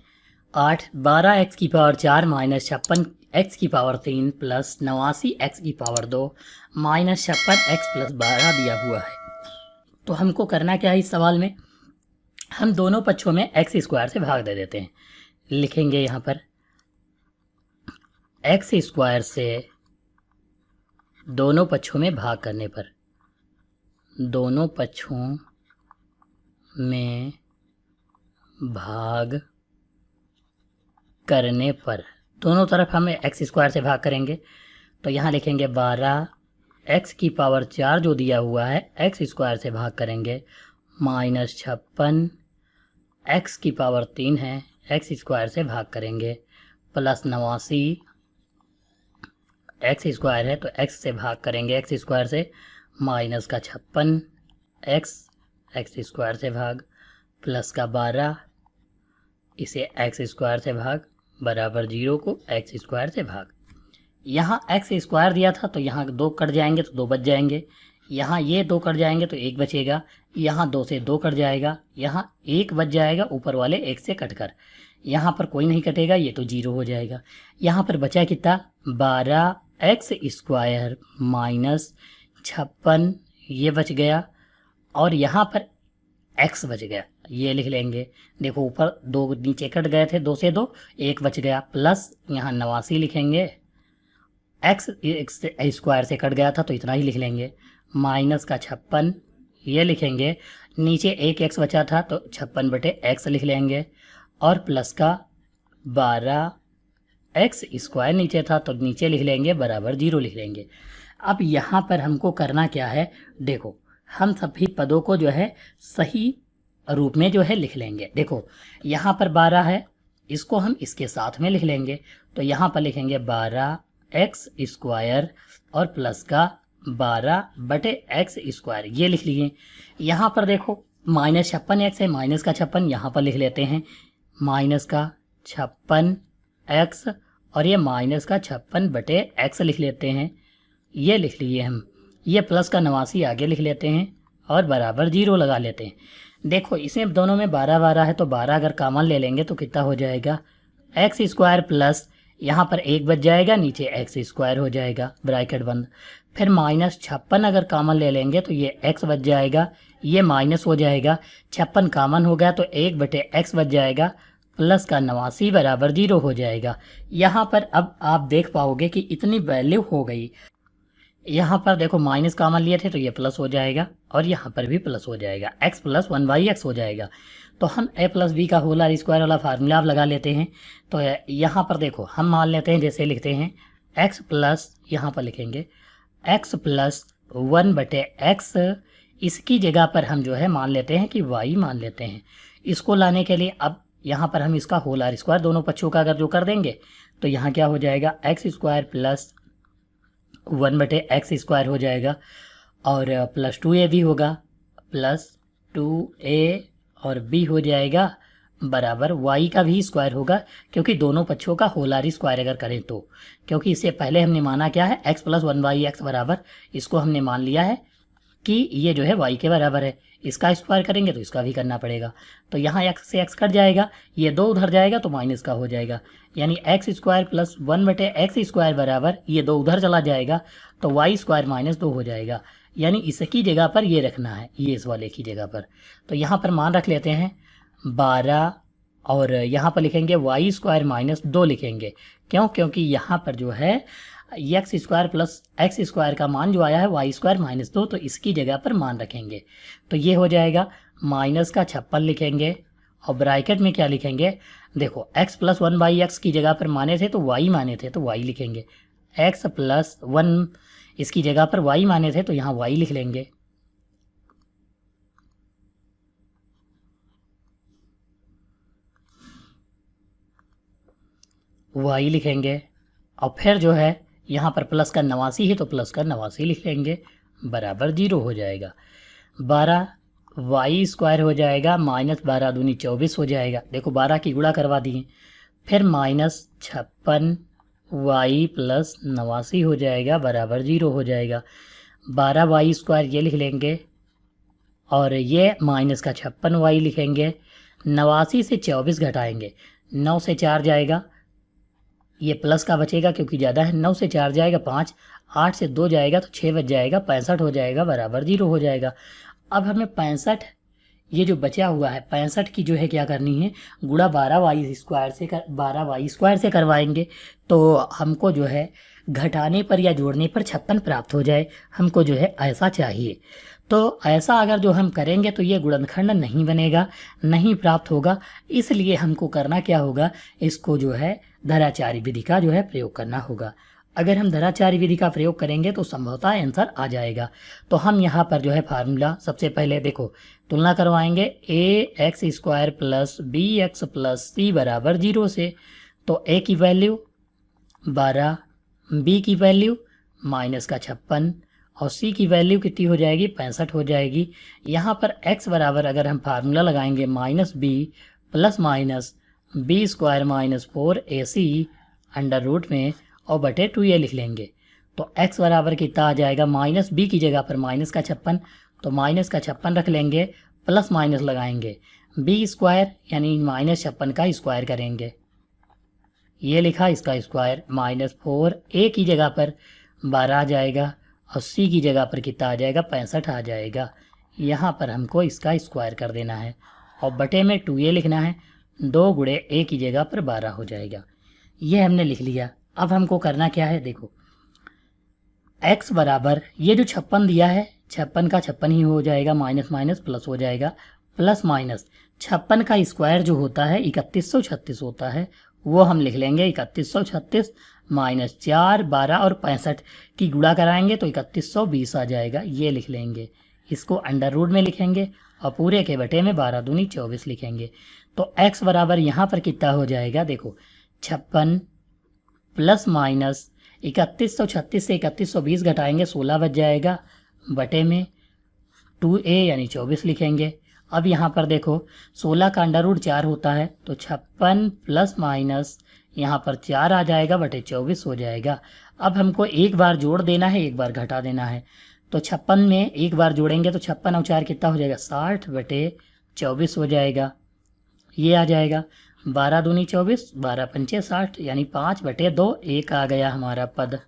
8 12x की पावर 4 माइनस 56 x की पावर 3 प्लस 89 x की पावर 2 माइनस 56 x प्लस 12 दिया हुआ है। तो हमको करना क्या है इस सवाल में, हम दोनों पक्षों में एक्स स्क्वायर से भाग दे देते हैं। लिखेंगे यहाँ पर एक्स स्क्वायर से दोनों पक्षों में भाग करने पर, दोनों पक्षों में भाग करने पर दोनों तरफ हम एक्स स्क्वायर से भाग करेंगे। तो यहाँ लिखेंगे 12 एक्स की पावर 4 जो दिया हुआ है एक्स स्क्वायर से भाग करेंगे, माइनस 56 एक्स की पावर 3 है एक्स स्क्वायर से भाग करेंगे, प्लस 89 एक्स स्क्वायर है तो एक्स से भाग करेंगे एक्स स्क्वायर से, माइनस का 56 एक्स स्क्वायर से भाग, प्लस का 12 इसे एक्स स्क्वायर से भाग बराबर 0 को एक्स स्क्वायर से भाग। यहाँ एक्स स्क्वायर दिया था तो यहाँ 2 कट जाएंगे तो 2 बच जाएंगे, यहाँ ये 2 कट जाएंगे तो 1 बचेगा, यहाँ 2 से 2 कट जाएगा, यहाँ 1 बच जाएगा ऊपर वाले 1 से कटकर, यहाँ पर कोई नहीं कटेगा ये तो 0 हो जाएगा। यहाँ पर बचा कितना 12 एक्स स्क्वायर माइनस 56 ये बच गया, और यहाँ पर x बच गया ये लिख लेंगे। देखो ऊपर 2 नीचे कट गए थे 2 से 2 1 बच गया, प्लस यहाँ 89 लिखेंगे, एक्स स्क्वायर से कट गया था तो इतना ही लिख लेंगे, माइनस का 56 ये लिखेंगे, नीचे 1 x बचा था तो 56 बटे x लिख लेंगे, और प्लस का 12 एक्स स्क्वायर नीचे था तो नीचे लिख लेंगे बराबर 0 लिख लेंगे। अब यहाँ पर हमको करना क्या है, देखो हम सभी पदों को जो है सही रूप में जो है लिख लेंगे। देखो यहाँ पर 12 है, इसको हम इसके साथ में लिख लेंगे, तो यहाँ पर लिखेंगे 12 एक्स स्क्वायर और प्लस का 12 बटे एक्स स्क्वायर ये लिख लिए। यहाँ पर देखो माइनस 56 एक्स है, माइनस का 56 यहाँ पर लिख लेते हैं, माइनस का 56 एक्स और ये माइनस का 56 बटे एक्स लिख लेते हैं, ये लिख लिए हम। ये प्लस का 89 आगे लिख लेते हैं और बराबर 0 लगा लेते हैं। देखो इसमें दोनों में 12 12 है तो 12 अगर कॉमन ले लेंगे तो कितना हो जाएगा एक्स स्क्वायर प्लस यहाँ पर 1 बच जाएगा, नीचे एक्स स्क्वायर हो जाएगा ब्रैकेट बंद, फिर माइनस 56 अगर कॉमन ले लेंगे तो ये एक्स बच जाएगा, ये माइनस हो जाएगा, 56 कॉमन हो गया तो 1 बटे एक्स बच जाएगा, प्लस का 89 बराबर 0 हो जाएगा। यहाँ पर अब आप देख पाओगे कि इतनी वैल्यू हो गई। यहाँ पर देखो माइनस कॉमन लिए थे तो ये प्लस हो जाएगा और यहाँ पर भी प्लस हो जाएगा, x प्लस 1/x हो जाएगा। तो हम a प्लस बी का होल स्क्वायर वाला फार्मूला आप लगा लेते हैं। तो यहाँ पर देखो हम मान लेते हैं, जैसे लिखते हैं x प्लस, यहाँ पर लिखेंगे x प्लस 1 बटे x, इसकी जगह पर हम जो है मान लेते हैं कि y मान लेते हैं। इसको लाने के लिए अब यहाँ पर हम इसका होल स्क्वायर दोनों पक्षों का अगर जो कर देंगे तो यहाँ क्या हो जाएगा एक्स स्क्वायर प्लस 1 बटे एक्स स्क्वायर हो जाएगा, और प्लस 2a भी होगा, प्लस 2a और b हो जाएगा बराबर y का भी स्क्वायर होगा, क्योंकि दोनों पक्षों का होल स्क्वायर अगर करें तो, क्योंकि इससे पहले हमने माना क्या है x प्लस 1/x बराबर, इसको हमने मान लिया है कि ये जो है y के बराबर है, इसका स्क्वायर करेंगे तो इसका भी करना पड़ेगा। तो यहाँ x से x कट जाएगा, ये 2 उधर जाएगा तो माइनस का हो जाएगा, यानी एक्स स्क्वायर प्लस 1 बटे एक्स स्क्वायर बराबर ये 2 उधर चला जाएगा तो y स्क्वायर माइनस 2 हो जाएगा, यानी इसकी जगह पर ये रखना है, ये इस वाले की जगह पर। तो यहाँ पर मान रख लेते हैं 12 और यहाँ पर लिखेंगे y स्क्वायर माइनस 2 लिखेंगे, क्यों, क्योंकि यहाँ पर जो है x square plus x square का मान जो आया है वाई स्क्वायर माइनस 2, तो इसकी जगह पर मान रखेंगे। तो ये हो जाएगा माइनस का 56 लिखेंगे और ब्रैकेट में क्या लिखेंगे, देखो x प्लस 1/x की जगह पर माने थे तो y माने थे तो y लिखेंगे, x प्लस 1 इसकी जगह पर y माने थे तो यहाँ y लिख लेंगे, y लिखेंगे, और फिर जो है यहाँ पर प्लस का 89 है तो प्लस का 89 लिख लेंगे बराबर 0 हो जाएगा। 12 वाई स्क्वायर हो जाएगा, माइनस 12 दूनी 24 हो जाएगा, देखो 12 की गुणा करवा दिए, फिर माइनस 56 वाई प्लस 89 हो जाएगा बराबर 0 हो जाएगा। 12 वाई स्क्वायर ये लिख लेंगे और ये माइनस का 56 वाई लिखेंगे, 89 से 24 घटाएंगे, 9 से 4 जाएगा, ये प्लस का बचेगा क्योंकि ज़्यादा है, 9 से 4 जाएगा 5, 8 से 2 जाएगा तो 6 बच जाएगा, 65 हो जाएगा, बराबर 0 हो जाएगा। अब हमें 65 ये जो बचा हुआ है 65 की जो है क्या करनी है, गुणा 12y² से करवाएंगे। तो हमको जो है घटाने पर या जोड़ने पर 56 प्राप्त हो जाए, हमको जो है ऐसा चाहिए। तो ऐसा अगर जो हम करेंगे तो ये गुणनखंड नहीं बनेगा, नहीं प्राप्त होगा। इसलिए हमको करना क्या होगा, इसको जो है धराचारी विधि का जो है प्रयोग करना होगा। अगर हम धराचारी विधि का प्रयोग करेंगे तो संभवतः आंसर आ जाएगा। तो हम यहाँ पर जो है फार्मूला सबसे पहले देखो तुलना करवाएंगे, ax² plus bx plus c बराबर 0 से। तो a की वैल्यू 12, b की वैल्यू माइनस का 56 और c की वैल्यू कितनी हो जाएगी, 65 हो जाएगी। यहाँ पर x बराबर अगर हम फार्मूला लगाएंगे minus b plus minus b² minus 4ac under root में और बटे 2a लिख लेंगे। तो x बराबर कितना आ जाएगा, माइनस b की जगह पर माइनस का 56, तो माइनस का 56 रख लेंगे, प्लस माइनस लगाएंगे, b² यानी माइनस 56 का स्क्वायर करेंगे, ये लिखा इसका स्क्वायर, माइनस 4a की जगह पर 12 आ जाएगा और c की जगह पर कितना आ जाएगा, 65 आ जाएगा। यहाँ पर हमको इसका स्क्वायर कर देना है और बटे में 2a लिखना है, 2 गुणे a की जगह पर 12 हो जाएगा। ये हमने लिख लिया। अब हमको करना क्या है, देखो x बराबर ये जो 56 दिया है 56 का 56 ही हो जाएगा, माइनस माइनस प्लस हो जाएगा, प्लस माइनस 56 का स्क्वायर जो होता है 3136 होता है, वो हम लिख लेंगे 3136 माइनस 4, 12 और 65 की गुणा कराएंगे तो 3120 आ जाएगा, ये लिख लेंगे। इसको अंडर रूट में लिखेंगे और पूरे के बटे में 12 दूनी 24 लिखेंगे। तो x बराबर यहाँ पर कितना हो जाएगा, देखो 56 प्लस माइनस 3136 से 3120 घटाएंगे 16 बच जाएगा, बटे में 2a यानी 24 लिखेंगे। अब यहाँ पर देखो 16 का अंडर रूट 4 होता है, तो 56 प्लस माइनस यहाँ पर 4 आ जाएगा, बटे 24 हो जाएगा। अब हमको एक बार जोड़ देना है, एक बार घटा देना है। तो 56 में एक बार जोड़ेंगे तो 56 और 4 कितना हो जाएगा, 60 बटे 24 हो जाएगा, ये आ जाएगा। 12 दूनी 24, 12 पंचे 60 यानी 5 बटे 2, 1 आ गया हमारा पद।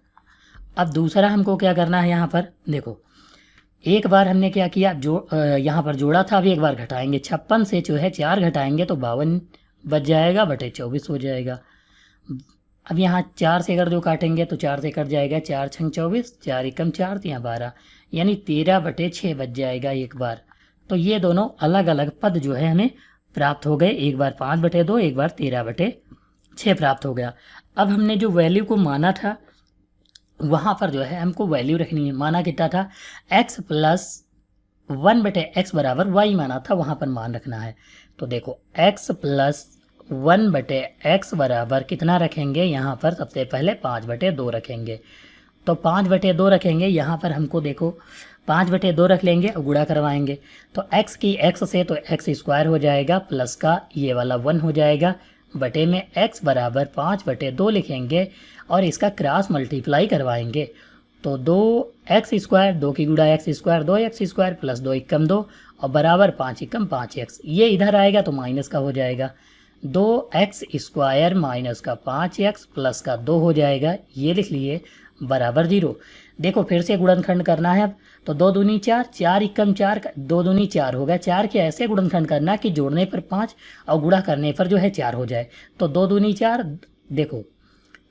अब दूसरा हमको क्या करना है, यहाँ पर देखो एक बार हमने क्या किया, यहाँ पर जोड़ा था, अभी एक बार घटाएंगे, 56 से जो है 4 घटाएंगे तो 52 बच जाएगा, बटे 24 हो जाएगा। अब यहाँ 4 से अगर जो काटेंगे तो 4 से कट जाएगा, 4 छंग 24, 4 एकम 4 तो यहाँ 12 यानी 13 बटे 6 बच जाएगा एक बार। तो ये दोनों अलग अलग पद जो है हमें प्राप्त हो गए, एक बार 5 बटे 2, एक बार 13 बटे 6 प्राप्त हो गया। अब हमने जो वैल्यू को माना था वहाँ पर जो है हमको वैल्यू रखनी है। माना कितना था, x प्लस 1 बटे x बराबर y माना था, वहाँ पर मान रखना है। तो देखो x प्लस 1 बटे x बराबर कितना रखेंगे, यहाँ पर सबसे पहले 5 बटे 2 रखेंगे। तो 5 बटे 2 रखेंगे, यहाँ पर हमको देखो 5 बटे 2 रख लेंगे और गुणा करवाएंगे तो x की x से तो x² हो जाएगा, प्लस का ये वाला 1 हो जाएगा, बटे में x बराबर 5 बटे 2 लिखेंगे और इसका क्रॉस मल्टीप्लाई करवाएंगे। तो 2x², 2 की गुणा x² 2x² प्लस 2 एकम 2 और बराबर 5 एकम 5x, ये इधर आएगा तो माइनस का हो जाएगा, 2x² माइनस का 5x प्लस का 2 हो जाएगा, ये लिख लिए, बराबर 0। देखो फिर से गुणनखंड करना है अब, तो 2 दूनी 4, 4 एकम 4, 2 दूनी 4 हो गया। 4 के ऐसे गुणनखंड करना कि जोड़ने पर 5 और गुणा करने पर जो है 4 हो जाए। तो 2 दूनी 4, देखो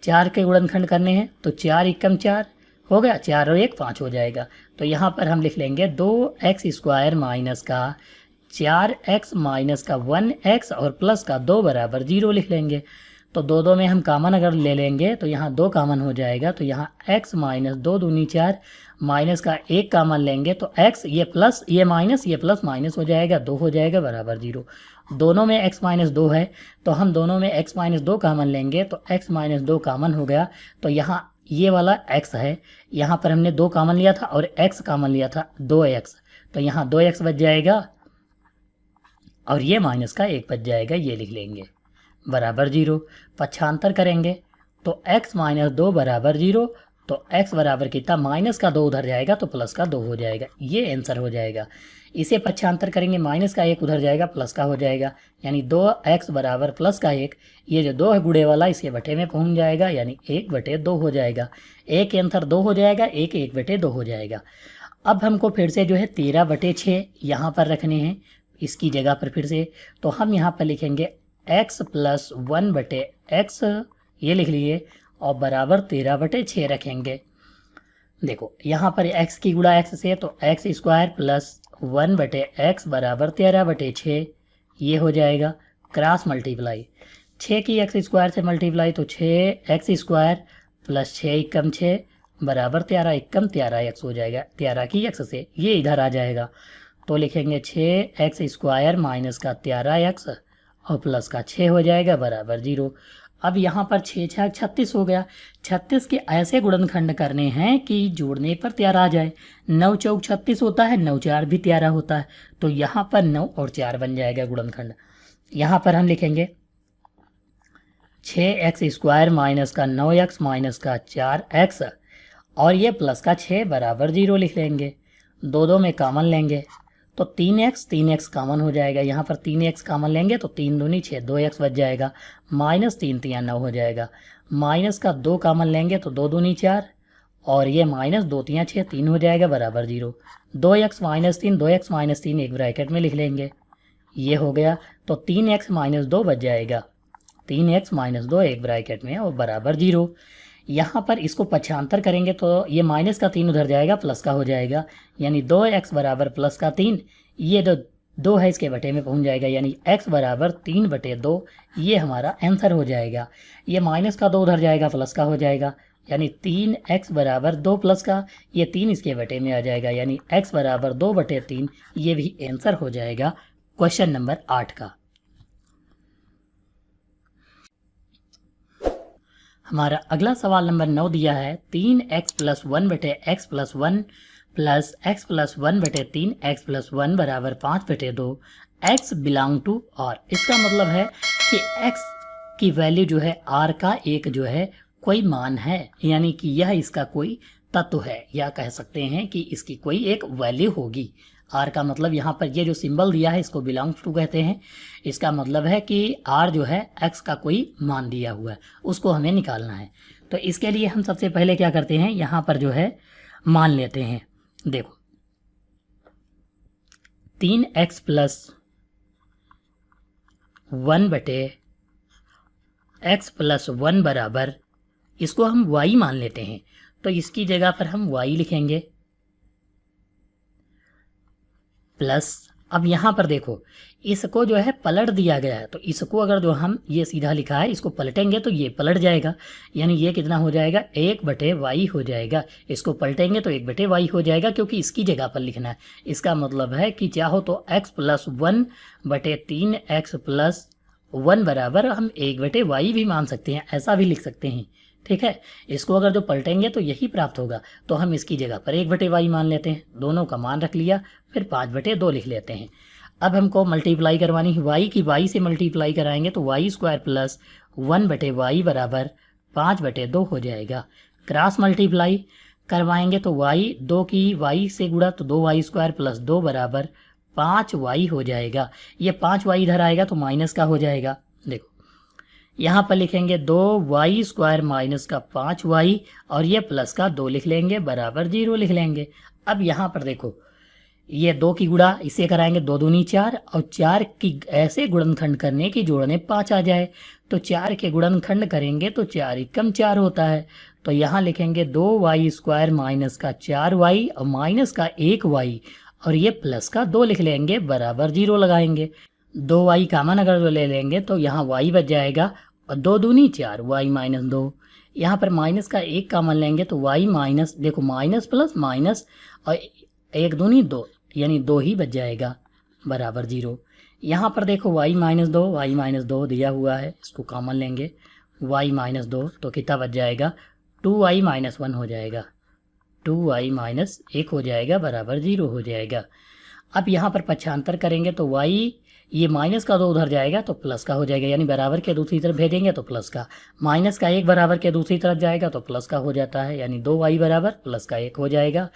4 के गुणनखंड करने हैं तो 4 एकम 4 हो गया, 4 और 1 5 हो जाएगा। तो यहाँ पर हम लिख लेंगे 2x² माइनस का 4x माइनस का 1x और प्लस का 2 बराबर 0 लिख लेंगे। तो 2 में हम कामन अगर ले लेंगे तो यहाँ 2 कामन हो जाएगा, तो यहाँ x माइनस 2 दूनी 4 माइनस का 1 कामन लेंगे तो x, ये प्लस ये माइनस, ये प्लस माइनस हो जाएगा, 2 हो जाएगा, बराबर 0। दोनों में x माइनस 2 है तो हम दोनों में x माइनस 2 कामन लेंगे तो x माइनस 2 कामन हो गया। तो यहाँ ये वाला x है, यहाँ पर हमने 2 कामन लिया था और x कामन लिया था 2x, तो यहाँ 2x बच जाएगा और ये माइनस का 1 बच जाएगा, ये लिख लेंगे, बराबर 0। पक्षांतर करेंगे तो x माइनस 2 बराबर 0, तो x बराबर कितना, माइनस का 2 उधर जाएगा तो प्लस का 2 हो जाएगा, ये आंसर हो जाएगा। इसे पक्षांतर करेंगे, माइनस का 1 उधर जाएगा प्लस का हो जाएगा, यानी 2x बराबर प्लस का 1, ये जो 2 है गुड़े वाला इसके बटे में पहुंच जाएगा, यानी 1/2 हो जाएगा। एक आंसर 2 हो जाएगा, एक 1/2 हो जाएगा। अब हमको फिर से जो है 13/6 यहाँ पर रखने हैं इसकी जगह पर फिर से, तो हम यहाँ पर लिखेंगे x + 1/x, ये लिख लिए, और बराबर 13/6 रखेंगे। देखो यहाँ पर x की गुणा x से, तो x² + 1/x बराबर 13/6, ये हो जाएगा। क्रॉस मल्टीप्लाई, 6 की x² से मल्टीप्लाई, तो 6x² + 6 × 6 बराबर 13 × 13x हो जाएगा, 13 की x से ये इधर आ जाएगा, तो लिखेंगे 6x² - का 13x और प्लस का 6 हो जाएगा बराबर 0। अब यहाँ पर 6 × 6 = 36 हो गया। 36 के ऐसे गुणनखंड करने हैं कि जोड़ने पर 13 आ जाए। 9 × 4 = 36 होता है, 9 × 4 भी 13 होता है, तो यहाँ पर 9 और 4 बन जाएगा गुणनखंड। यहाँ पर हम लिखेंगे 6x² - का 9x - का 4x और ये प्लस का 6 बराबर 0 लिख लेंगे। दो में कॉमन लेंगे तो 3x कॉमन हो जाएगा। यहाँ पर 3x कॉमन लेंगे तो 3 दूनी 6, 2x बच जाएगा, -3 × 9 हो जाएगा। माइनस का 2 कॉमन लेंगे तो 2 दूनी 4 और ये -2 × 6, 3 हो जाएगा बराबर 0। 2x - 3, 2x - 3 एक ब्रैकेट में लिख लेंगे, ये हो गया। तो 3x - 2 बच जाएगा, 3x - 2 एक ब्रैकेट में और बराबर 0। यहाँ पर इसको पक्षांतर करेंगे तो ये माइनस का 3 उधर जाएगा, प्लस का हो जाएगा, यानी 2x बराबर प्लस का 3, ये जो 2 है इसके बटे में पहुँच जाएगा, यानी x बराबर 3/2, ये हमारा आंसर हो जाएगा। ये माइनस का 2 उधर जाएगा, प्लस का हो जाएगा, यानी 3x बराबर 2 प्लस का, ये 3 इसके बटे में आ जाएगा, यानी x बराबर 2/3, ये भी आंसर हो जाएगा क्वेश्चन नंबर 8 का। हमारा अगला सवाल नंबर 9 दिया है 3x + 1/x + 1 + x + 1/3 x + 1 बराबर 5/2 x बिलोंग टू और, इसका मतलब है कि x की वैल्यू जो है r का एक जो है कोई मान है, यानी कि यह इसका कोई तत्व है, या कह सकते हैं कि इसकी कोई एक वैल्यू होगी। आर का मतलब यहाँ पर ये जो सिंबल दिया है इसको बिलोंग्स टू कहते हैं। इसका मतलब है कि आर जो है एक्स का कोई मान दिया हुआ है, उसको हमें निकालना है। तो इसके लिए हम सबसे पहले क्या करते हैं, यहाँ पर जो है मान लेते हैं। देखो 3x + 1/x + 1 बराबर, इसको हम y मान लेते हैं, तो इसकी जगह पर हम y लिखेंगे प्लस, अब यहाँ पर देखो इसको जो है पलट दिया गया है, तो इसको अगर जो हम ये सीधा लिखा है इसको पलटेंगे तो ये पलट जाएगा, यानी ये कितना हो जाएगा 1/y हो जाएगा। इसको पलटेंगे तो 1/y हो जाएगा, क्योंकि इसकी जगह पर लिखना है। इसका मतलब है कि चाहो तो x + 1/3x + 1 बराबर हम 1/y भी मान सकते हैं, ऐसा भी लिख सकते हैं। ठीक है, इसको अगर जो पलटेंगे तो यही प्राप्त होगा, तो हम इसकी जगह पर 1/y मान लेते हैं। दोनों का मान रख लिया, फिर 5/2 लिख लेते हैं। अब हमको मल्टीप्लाई करवानी है, y की y से मल्टीप्लाई कराएंगे तो y² + 1/y बराबर 5/2 हो जाएगा। क्रॉस मल्टीप्लाई करवाएंगे तो y 2 की y से गुणा तो 2y² + 2 बराबर 5y हो जाएगा। ये 5y इधर आएगा तो माइनस का हो जाएगा। देखो यहाँ पर लिखेंगे 2y² - का 5y और ये प्लस का 2 लिख लेंगे बराबर 0 लिख लेंगे। अब यहाँ पर देखो ये 2 की गुणा इसे कराएंगे, 2 दूनी 4 और 4 की ऐसे गुणनखंड करने की जोड़ने 5 आ जाए, तो 4 के गुणनखंड करेंगे तो 4 × 4 होता है। तो यहाँ लिखेंगे 2y² - का 4y और माइनस का 1y और ये प्लस का 2 लिख लेंगे बराबर 0 लगाएंगे। 2y कॉमन अगर ले लेंगे तो यहाँ y बच जाएगा और 2 दूनी 4 y - 2, यहाँ पर माइनस का 1 कॉमन लेंगे तो y माइनस, देखो माइनस प्लस माइनस और 1 दूनी 2, यानी 2 ही बच जाएगा बराबर 0। यहाँ पर देखो y - 2 दिया हुआ है, इसको कॉमन लेंगे y - 2 तो कितना बच जाएगा 2y - 1 हो जाएगा, 2y - 1 हो जाएगा बराबर 0 हो जाएगा। अब यहाँ पर पक्षांतर करेंगे तो y ये माइनस का 2 उधर जाएगा तो प्लस का हो जाएगा, यानी बराबर के दूसरी तरफ भेजेंगे तो प्लस का। माइनस का 1 बराबर के दूसरी तरफ जाएगा तो प्लस का हो जाता है, यानी 2y बराबर प्लस का 1 हो जाएगा।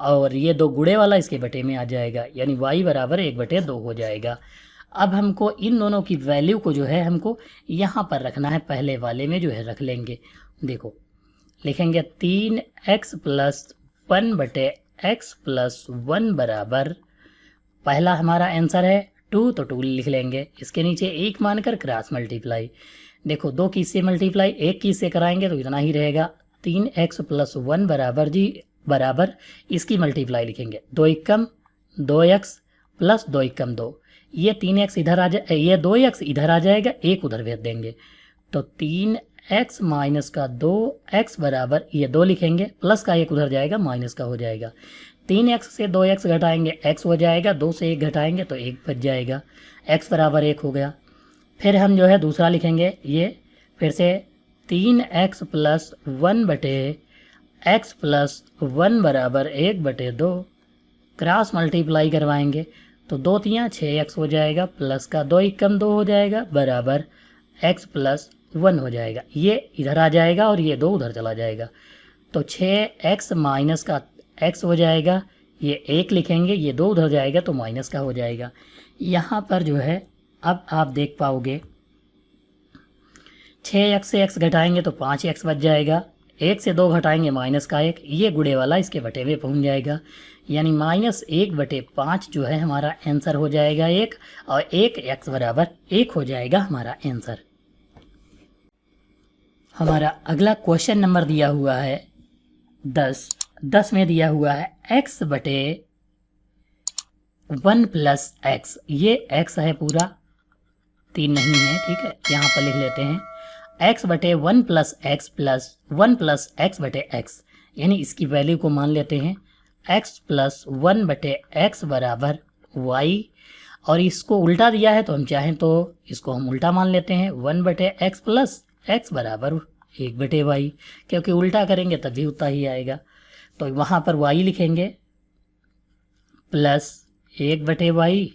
और ये 2 गुणे वाला इसके बटे में आ जाएगा, यानी y बराबर 1/2 हो जाएगा। अब हमको इन दोनों की वैल्यू को जो है हमको यहाँ पर रखना है, पहले वाले में जो है रख लेंगे। देखो लिखेंगे 3x + 1/x + 1 बराबर, पहला हमारा आंसर है 2 तो 2 लिख लेंगे, इसके नीचे 1 मानकर क्रॉस मल्टीप्लाई। देखो 2 की से मल्टीप्लाई 1 की से कराएंगे तो इतना ही रहेगा, 3x + 1 बराबर इसकी मल्टीप्लाई लिखेंगे, 2 एकम 2x + 2 एकम 2, ये 3x इधर आ जाए, ये 2x इधर आ जाएगा, 1 उधर भेज देंगे तो 3x - 2x बराबर, ये 2 लिखेंगे, प्लस का 1 उधर जाएगा, माइनस का हो जाएगा। 3x से 2x घटाएंगे x हो जाएगा, 2 से 1 घटाएंगे तो 1 बच जाएगा, x बराबर 1 हो गया। फिर हम जो है दूसरा लिखेंगे, ये फिर से 3x + 1/x + 1 बराबर 1/2, क्रॉस मल्टीप्लाई करवाएंगे तो 2 तियाँ 6x हो जाएगा, प्लस का 2 एकम 2 हो जाएगा बराबर x + 1 हो जाएगा, ये इधर आ जाएगा और ये 2 उधर चला जाएगा तो 6x माइनस का x हो जाएगा, ये 1 लिखेंगे, ये 2 उधर जाएगा तो माइनस का हो जाएगा। यहाँ पर जो है अब आप देख पाओगे 6x से x घटाएंगे तो 5x बच जाएगा, 1 से 2 घटाएंगे माइनस का 1, ये गुणे वाला इसके बटे में पहुँच जाएगा, यानी -1/5 जो है हमारा आंसर हो जाएगा 1, और 1x बराबर 1 हो जाएगा हमारा आंसर। हमारा अगला क्वेश्चन नंबर दिया हुआ है 10 में दिया हुआ है x/1 + x, ये x है पूरा, 3 नहीं है, ठीक है, यहाँ पर लिख लेते हैं x/1 + x + 1 + x/x, यानी इसकी वैल्यू को मान लेते हैं x + 1/x बराबर y, और इसको उल्टा दिया है तो हम चाहें तो इसको हम उल्टा मान लेते हैं 1/x + x बराबर 1/y, क्योंकि उल्टा करेंगे तभी उतना ही आएगा। तो वहाँ पर y लिखेंगे प्लस 1/y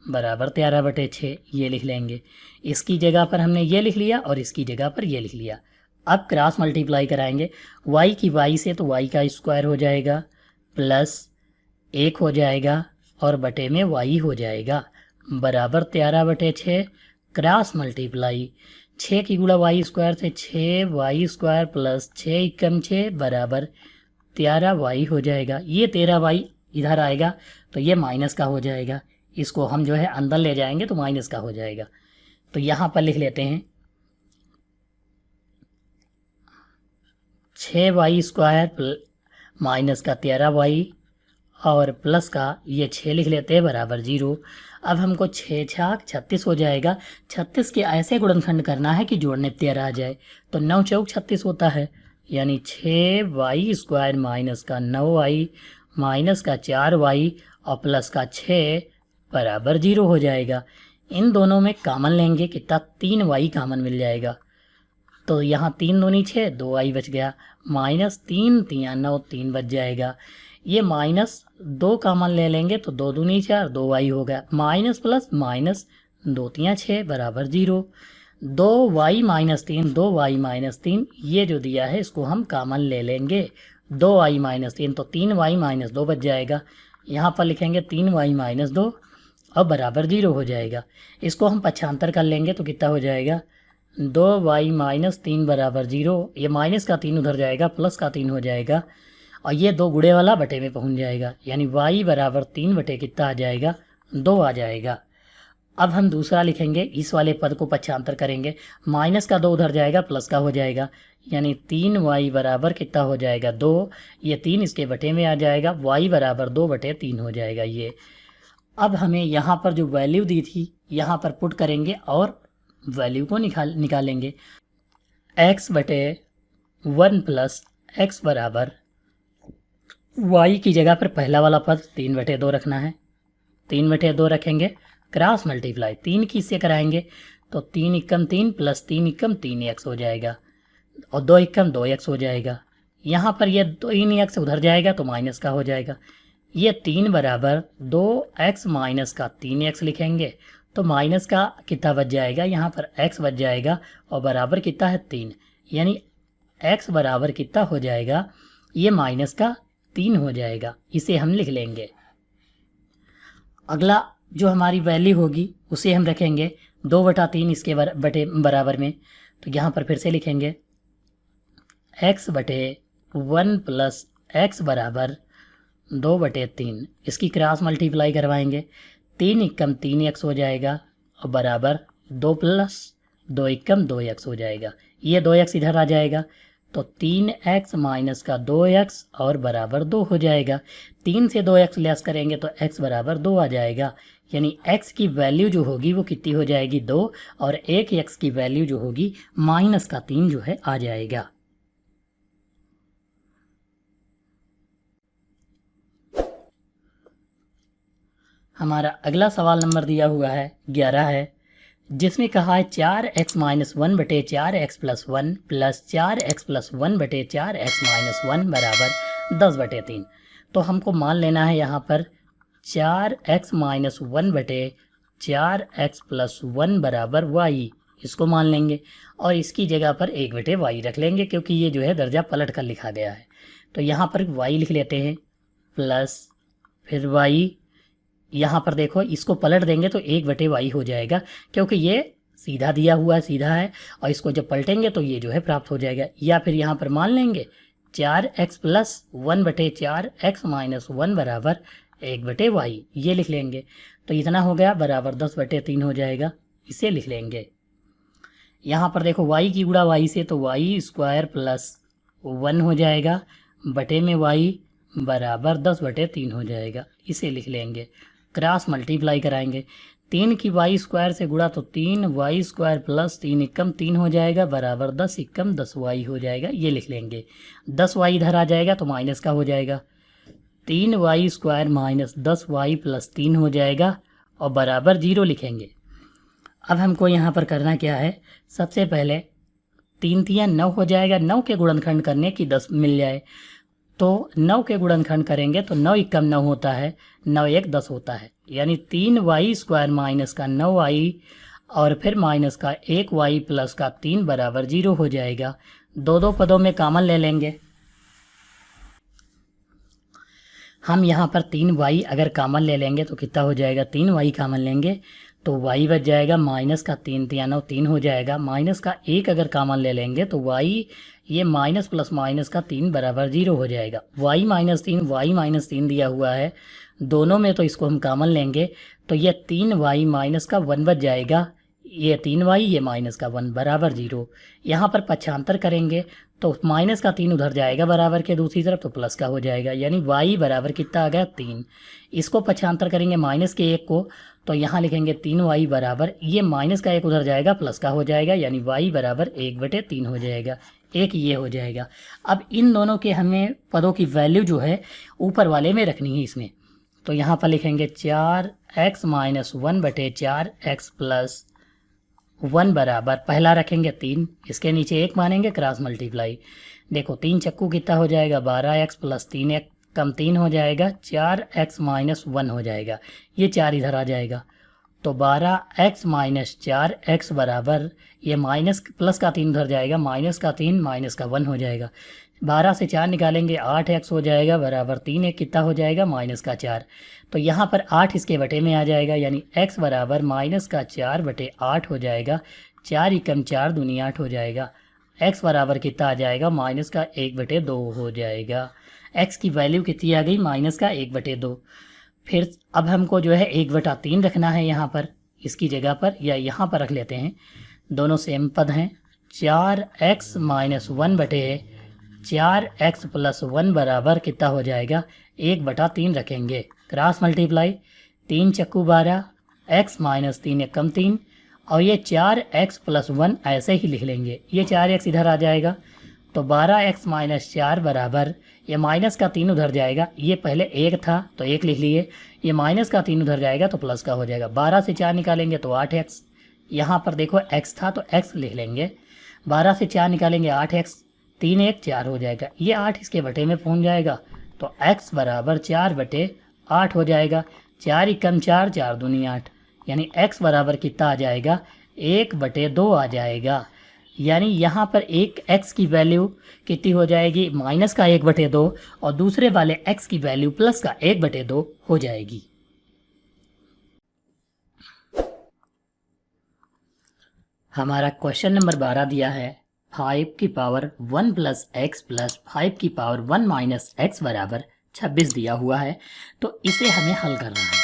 बराबर 13/6, ये लिख लेंगे। इसकी जगह पर हमने ये लिख लिया और इसकी जगह पर ये लिख लिया। अब क्रॉस मल्टीप्लाई कराएंगे, y की y से तो y का स्क्वायर हो जाएगा, प्लस 1 हो जाएगा और बटे में y हो जाएगा बराबर 13/6, क्रॉस मल्टीप्लाई 6 की गुणा y स्क्वायर से 6y² प्लस 6 एकम 6 बराबर 13y हो जाएगा, ये 13y इधर आएगा तो ये माइनस का हो जाएगा, इसको हम जो है अंदर ले जाएंगे तो माइनस का हो जाएगा। तो यहाँ पर लिख लेते हैं 6y² माइनस का 13y और प्लस का ये 6 लिख लेते हैं बराबर 0। अब हमको 6 छाक 36 हो जाएगा, 36 के ऐसे गुणनखंड करना है कि जोड़ने 13 आ जाए, तो 9 चौक 36 होता है, यानी 6y² माइनस का 9y माइनस का 4y और प्लस का 6 बराबर 0 हो जाएगा। इन दोनों में कॉमन लेंगे, कितना 3y कॉमन मिल जाएगा, तो यहाँ 3 दूनी 6, 2y बच गया, माइनस 3 तियाँ 9, 3 बच जाएगा। ये -2 कॉमन ले लेंगे तो 2 दूनी 4, 2y हो गया, माइनस प्लस माइनस 2 तियाँ 6 बराबर 0, 2y - 3, 2y - 3, ये जो दिया है इसको हम कॉमन ले लेंगे, 2y - 3 तो 3y - 2 बच जाएगा, यहाँ पर लिखेंगे 3y - 2 और बराबर 0 हो जाएगा। इसको हम पक्षांतर कर लेंगे तो कितना हो जाएगा, 2y - 3 बराबर 0, ये माइनस का 3 उधर जाएगा, प्लस का 3 हो जाएगा और ये 2 गुणे वाला बटे में पहुंच जाएगा, यानी y बराबर 3 बटे कितना आ जाएगा, 2 आ जाएगा। अब हम दूसरा लिखेंगे, इस वाले पद को पक्षांतर करेंगे, माइनस का 2 उधर जाएगा, प्लस का हो जाएगा, यानी 3y बराबर कितना हो जाएगा 2, ये 3 इसके बटे में आ जाएगा, y बराबर 2/3 हो जाएगा ये। अब हमें यहाँ पर जो वैल्यू दी थी यहाँ पर पुट करेंगे और वैल्यू को निकालेंगे, x/1 + x बराबर y की जगह पर पहला वाला पद 3/2 रखना है, 3/2 रखेंगे, क्रॉस मल्टीप्लाई 3 की से कराएंगे तो 3 एकम 3 प्लस 3 एकम 3x हो जाएगा और 2 एकम 2x हो जाएगा। यहाँ पर ये 3x उधर जाएगा तो माइनस का हो जाएगा, ये 3 बराबर 2x माइनस का 3x लिखेंगे तो माइनस का कितना बच जाएगा, यहाँ पर x बच जाएगा और बराबर कितना है 3, यानी x बराबर कितना हो जाएगा, ये माइनस का 3 हो जाएगा। इसे हम लिख लेंगे। अगला जो हमारी वैल्यू होगी उसे हम रखेंगे 2/3 इसके बराबर में। तो यहाँ पर फिर से लिखेंगे x/1 प्लस x बराबर 2/3। इसकी क्रॉस मल्टीप्लाई करवाएंगे, 3 एकम 3x हो जाएगा और बराबर 2 प्लस 2 एकम 2x हो जाएगा। ये 2x इधर आ जाएगा तो 3x माइनस का 2x और बराबर 2 हो जाएगा। 3 से 2x लेस करेंगे तो x बराबर 2 आ जाएगा, यानी x की वैल्यू जो होगी वो कितनी हो जाएगी 2, और एक x की वैल्यू जो होगी माइनस का 3 जो है आ जाएगा। हमारा अगला सवाल नंबर दिया हुआ है 11 है, जिसमें कहा है 4x minus 1/4x plus 1 plus 4x plus 1/4x minus 1 बराबर 10/3। तो हमको मान लेना है यहाँ पर 4x माइनस 1/4x प्लस 1 बराबर y, इसको मान लेंगे और इसकी जगह पर 1/y रख लेंगे, क्योंकि ये जो है दर्जा पलट कर लिखा गया है। तो यहाँ पर y लिख लेते हैं प्लस फिर y, यहाँ पर देखो इसको पलट देंगे तो 1/y हो जाएगा, क्योंकि ये सीधा दिया हुआ है, सीधा है, और इसको जब पलटेंगे तो ये जो है प्राप्त हो जाएगा। या फिर यहाँ पर मान लेंगे 4x प्लस 1/4x माइनस 1 बराबर 1/y, ये लिख लेंगे। तो इतना हो गया बराबर 10/3 हो जाएगा, इसे लिख लेंगे। यहाँ पर देखो y की गुणा y से, तो y² प्लस 1 हो जाएगा, बटे में y बराबर 10/3 हो जाएगा, इसे लिख लेंगे। क्रॉस मल्टीप्लाई कराएंगे, 3 की y² से गुणा तो 3y² प्लस 3 एकम 3 हो जाएगा बराबर 10 एकम 10y हो जाएगा, ये लिख लेंगे। 10y इधर आ जाएगा तो माइनस का हो जाएगा, 3y² माइनस 10y प्लस 3 हो जाएगा और बराबर 0 लिखेंगे। अब हमको यहाँ पर करना क्या है, सबसे पहले 3 3 9 हो जाएगा, 9 के गुणनखंड करने की 10 मिल जाए, तो 9 के गुणनखंड करेंगे तो 9 एकम 9 होता है, 9 1 10 होता है, यानी 3y² माइनस का 9y और फिर माइनस का 1y प्लस का 3 बराबर 0 हो जाएगा। दो पदों में कॉमन ले लेंगे। हम यहाँ पर 3y अगर कॉमन ले लेंगे तो कितना हो जाएगा, 3y कॉमन लेंगे तो y बच जाएगा, माइनस का 3 3 9 3 हो जाएगा, माइनस का 1 अगर कॉमन ले लेंगे तो y ये माइनस प्लस माइनस का 3 बराबर 0 हो जाएगा। y माइनस 3 दिया हुआ है, दोनों में तो इसको हम कॉमन लेंगे तो ये 3y माइनस का 1 बच जाएगा, ये 3y ये माइनस का 1 बराबर 0। यहाँ पर पक्षांतर करेंगे तो माइनस का 3 उधर जाएगा बराबर के दूसरी तरफ तो प्लस का हो जाएगा, यानी y बराबर कितना आ गया 3। इसको पक्षांतर करेंगे माइनस के 1 को, तो यहाँ लिखेंगे 3y बराबर, ये माइनस का 1 उधर जाएगा प्लस का हो जाएगा, यानी y बराबर 1/3 हो जाएगा, एक ये हो जाएगा। अब इन दोनों के हमें पदों की वैल्यू जो है ऊपर वाले में रखनी है इसमें, तो यहाँ पर लिखेंगे 4x माइनस 1/4x प्लस 1 बराबर, पहला रखेंगे 3, इसके नीचे 1 मानेंगे, क्रॉस मल्टीप्लाई। देखो 3 चक्कू कितना हो जाएगा, 12x प्लस 3 कम 3 हो जाएगा, 4x माइनस 1 हो जाएगा, ये 4 इधर आ जाएगा, तो 12x माइनस 4x बराबर, ये माइनस प्लस का 3 उधर जाएगा, माइनस का 3 माइनस का 1 हो जाएगा, 12 से 4 निकालेंगे 8x हो जाएगा बराबर 3 1 कितना हो जाएगा, माइनस का 4। तो यहाँ पर 8 इसके बटे में आ जाएगा, यानी x बराबर माइनस का 4/8 हो जाएगा, 4 एकम 4 दूनी 8 हो जाएगा, x बराबर कितना आ जाएगा, माइनस का 1/2 हो जाएगा। x की वैल्यू कितनी आ गई, माइनस का 1/2। फिर अब हमको जो है 1/3 रखना है यहाँ पर, इसकी जगह पर या यहाँ पर रख लेते हैं, दोनों सेम पद हैं। 4x माइनस 1/4x प्लस 1 बराबर कितना हो जाएगा, 1/3 रखेंगे, क्रॉस मल्टीप्लाई, 3 चक्कू 12, x माइनस 3 एकम 3, और ये 4x प्लस 1 ऐसे ही लिख लेंगे, ये 4x इधर आ जाएगा, तो 12x माइनस 4 बराबर, ये माइनस का 3 उधर जाएगा, ये पहले 1 था तो 1 लिख लिए, ये माइनस का 3 उधर जाएगा तो प्लस का हो जाएगा, 12 से 4 निकालेंगे तो 8x, यहाँ पर देखो x था तो x लिख लेंगे, 12 से 4 निकालेंगे 8x, 3 1 4 हो जाएगा, ये 8 इसके बटे में पहुँच जाएगा, तो x बराबर 4/8 हो जाएगा, 4 एकम 4 4 दूनी 8, यानी x बराबर कितना आ जाएगा, 1/2 आ जाएगा। यानी यहाँ पर एक x की वैल्यू कितनी हो जाएगी, माइनस का 1/2, और दूसरे वाले x की वैल्यू प्लस का 1/2 हो जाएगी। हमारा क्वेश्चन नंबर 12 दिया है 5 की पावर 1 प्लस एक्स प्लस 5 की पावर 1 माइनस एक्स बराबर 26 दिया हुआ है। तो इसे हमें हल करना है।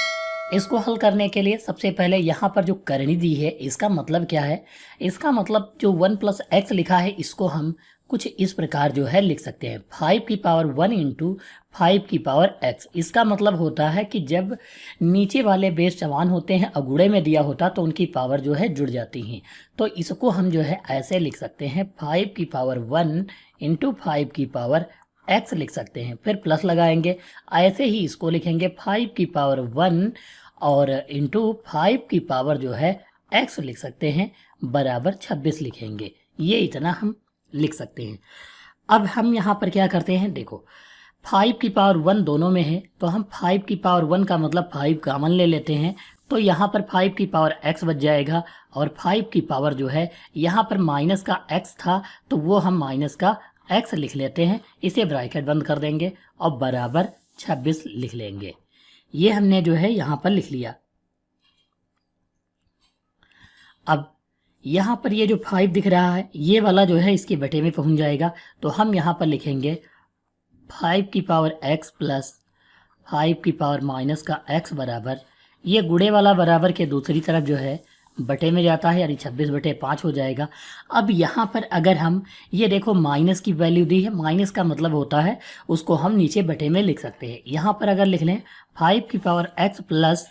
इसको हल करने के लिए सबसे पहले यहाँ पर जो करनी दी है इसका मतलब क्या है, इसका मतलब जो 1 प्लस एक्स लिखा है इसको हम कुछ इस प्रकार जो है लिख सकते हैं, 5 की पावर 1 इंटू 5 की पावर एक्स। इसका मतलब होता है कि जब नीचे वाले बेस समान होते हैं, अगुड़े में दिया होता तो उनकी पावर जो है जुड़ जाती हैं। तो इसको हम जो है ऐसे लिख सकते हैं, 5 की पावर 1 इंटू 5 की पावर एक्स लिख सकते हैं, फिर प्लस लगाएंगे। ऐसे ही इसको लिखेंगे 5 की पावर 1 और इंटू 5 की पावर जो है एक्स लिख सकते हैं, बराबर 26 लिखेंगे। ये इतना हम लिख सकते हैं। अब हम यहाँ पर क्या करते हैं, देखो 5 की पावर 1 दोनों में है, तो हम 5 की पावर 1 का मतलब 5 कॉमन ले लेते हैं। तो यहाँ पर 5 की पावर x बच जाएगा, और 5 की पावर जो है यहाँ पर माइनस का x था तो वो हम माइनस का x लिख लेते हैं। इसे ब्रैकेट बंद कर देंगे और बराबर 26 लिख लेंगे। ये हमने जो है यहाँ पर लिख लिया। अब यहाँ पर ये जो 5 दिख रहा है ये वाला जो है इसके बटे में पहुँच जाएगा, तो हम यहाँ पर लिखेंगे 5 की पावर x प्लस 5 की पावर माइनस का x बराबर, ये गुड़े वाला बराबर के दूसरी तरफ जो है बटे में जाता है, यानी 26/5 हो जाएगा। अब यहाँ पर अगर हम ये देखो माइनस की वैल्यू दी है, माइनस का मतलब होता है उसको हम नीचे बटे में लिख सकते हैं। यहाँ पर अगर लिख लें 5 की पावर x प्लस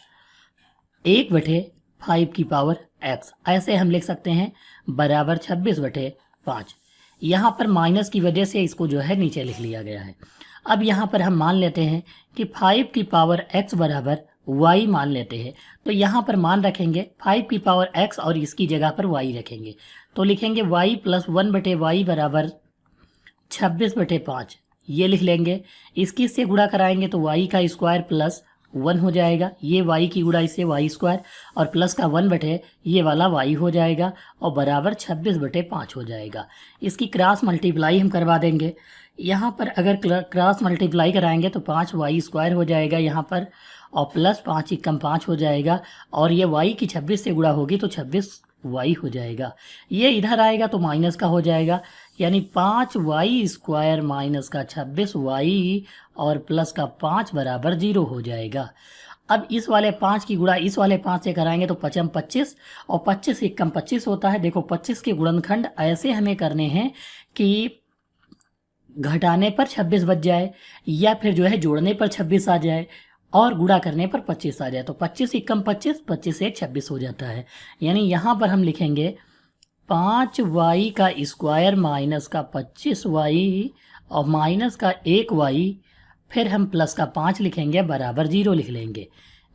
1/5 की पावर x, ऐसे हम लिख सकते हैं, बराबर 26/5। यहाँ पर माइनस की वजह से इसको जो है नीचे लिख लिया गया है। अब यहाँ पर हम मान लेते हैं कि 5 की पावर x बराबर y मान लेते हैं, तो यहाँ पर मान रखेंगे 5 की पावर x और इसकी जगह पर y रखेंगे, तो लिखेंगे y प्लस 1/y बराबर 26/5, ये लिख लेंगे। इसकी से गुणा कराएंगे तो y का स्क्वायर प्लस 1 हो जाएगा, ये y की गुणा इससे y स्क्वायर, और प्लस का 1/, ये वाला y हो जाएगा, और बराबर 26/5 हो जाएगा। इसकी क्रॉस मल्टीप्लाई हम करवा देंगे। यहाँ पर अगर क्रॉस मल्टीप्लाई कराएंगे तो 5y स्क्वायर हो जाएगा यहाँ पर, और प्लस 5 एकम 5 हो जाएगा, और ये y की 26 से गुणा होगी तो 26y हो जाएगा। ये इधर आएगा तो माइनस का हो जाएगा, यानी 5y स्क्वायर माइनस का 26y और प्लस का 5 बराबर 0 हो जाएगा। अब इस वाले 5 की गुणा इस वाले 5 से कराएंगे तो 5 25, और 25 एकम 25 होता है। देखो 25 के गुणनखंड ऐसे हमें करने हैं कि घटाने पर 26 बच जाए, या फिर जो है जोड़ने पर 26 आ जाए, और गुणा करने पर 25 आ जाए। तो 25 एकम 25, 25 एक 26 हो जाता है। यानी यहाँ पर हम लिखेंगे 5y का स्क्वायर माइनस का 25y और माइनस का 1y, फिर हम प्लस का 5 लिखेंगे, बराबर 0 लिख लेंगे।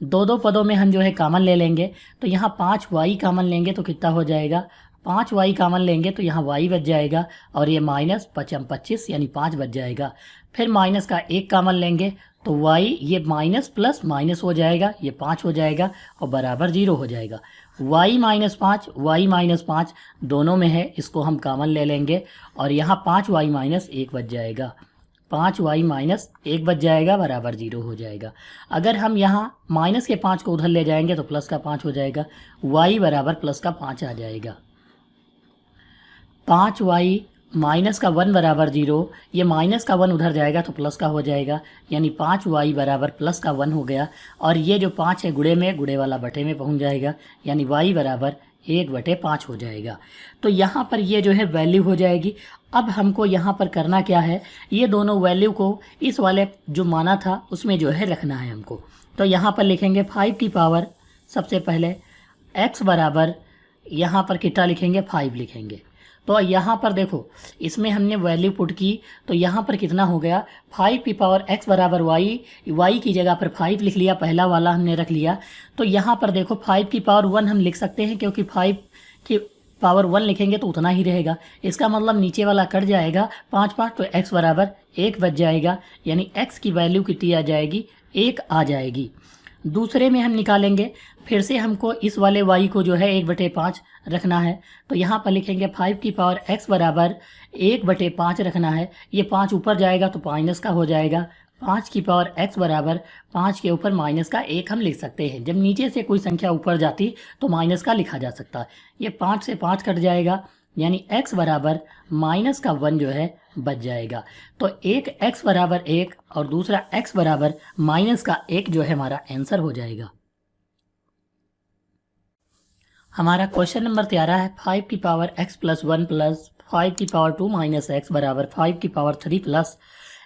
दो पदों में हम जो है कॉमन ले लेंगे, तो यहाँ 5y कॉमन लेंगे तो कितना हो जाएगा, 5y कॉमन लेंगे तो यहाँ y बच जाएगा, और ये माइनस 5 25 यानी 5 बच जाएगा। फिर माइनस का 1 कॉमन लेंगे तो y, ये माइनस प्लस माइनस हो जाएगा, ये 5 हो जाएगा, और बराबर 0 हो जाएगा। y माइनस 5 दोनों में है, इसको हम कॉमन ले लेंगे, और यहाँ 5y माइनस 1 बच जाएगा, 5y माइनस 1 बच जाएगा, बराबर 0 हो जाएगा। अगर हम यहाँ माइनस के 5 को उधर ले जाएंगे तो प्लस का 5 हो जाएगा, y बराबर प्लस का 5 आ जाएगा। 5y माइनस का 1 बराबर 0, ये माइनस का 1 उधर जाएगा तो प्लस का हो जाएगा, यानी 5y बराबर प्लस का 1 हो गया, और ये जो 5 है गुड़े में, गुड़े वाला बटे में पहुंच जाएगा, यानी y बराबर 1/5 हो जाएगा। तो यहाँ पर ये जो है वैल्यू हो जाएगी। अब हमको यहाँ पर करना क्या है, ये दोनों वैल्यू को इस वाले जो माना था उसमें जो है रखना है हमको। तो यहाँ पर लिखेंगे 5 की पावर, सबसे पहले x बराबर, यहाँ पर कितना लिखेंगे, 5 लिखेंगे। तो यहाँ पर देखो इसमें हमने वैल्यू पुट की, तो यहाँ पर कितना हो गया, 5 की पावर x बराबर y की जगह पर 5 लिख लिया, पहला वाला हमने रख लिया। तो यहाँ पर देखो 5 की पावर 1 हम लिख सकते हैं, क्योंकि 5 की पावर 1 लिखेंगे तो उतना ही रहेगा। इसका मतलब नीचे वाला कट जाएगा 5 तो x बराबर 1 बच जाएगा, यानी x की वैल्यू कितनी आ जाएगी, 1 आ जाएगी। दूसरे में हम निकालेंगे, फिर से हमको इस वाले y को जो है 1/5 रखना है। तो यहाँ पर लिखेंगे 5 की पावर x बराबर 1/5 रखना है। ये 5 ऊपर जाएगा तो माइनस का हो जाएगा। 5 की पावर x बराबर 5 के ऊपर माइनस का 1 हम लिख सकते हैं। जब नीचे से कोई संख्या ऊपर जाती तो माइनस का लिखा जा सकता है। ये 5 से 5 कट जाएगा, यानी x बराबर माइनस का 1 जो है बच जाएगा। तो एक x बराबर 1 और दूसरा x बराबर माइनस का 1 जो है हमारा आंसर हो जाएगा। हमारा क्वेश्चन नंबर 13 है 5 की पावर x प्लस 1 प्लस 5 की पावर 2 माइनस x बराबर 5 की पावर 3 प्लस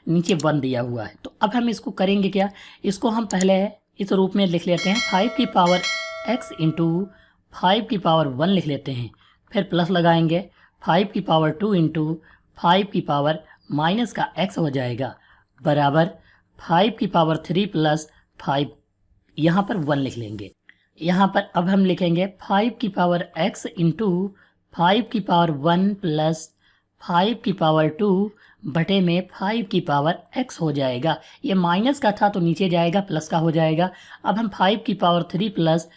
नीचे 1 दिया हुआ है। तो अब हम इसको करेंगे क्या, इसको हम पहले इस रूप में लिख लेते हैं 5 की पावर x इंटू 5 की पावर 1 लिख लेते हैं, फिर प्लस लगाएंगे 5 की पावर 2 इंटू 5 की पावर माइनस का x हो जाएगा बराबर 5 की पावर 3 प्लस 5, यहाँ पर 1 लिख लेंगे। यहाँ पर अब हम लिखेंगे 5 की पावर x इंटू 5 की पावर 1 प्लस 5 की पावर 2 बटे में 5 की पावर x हो जाएगा। ये माइनस का था तो नीचे जाएगा, प्लस का हो जाएगा। अब हम 5 की पावर 3 प्लस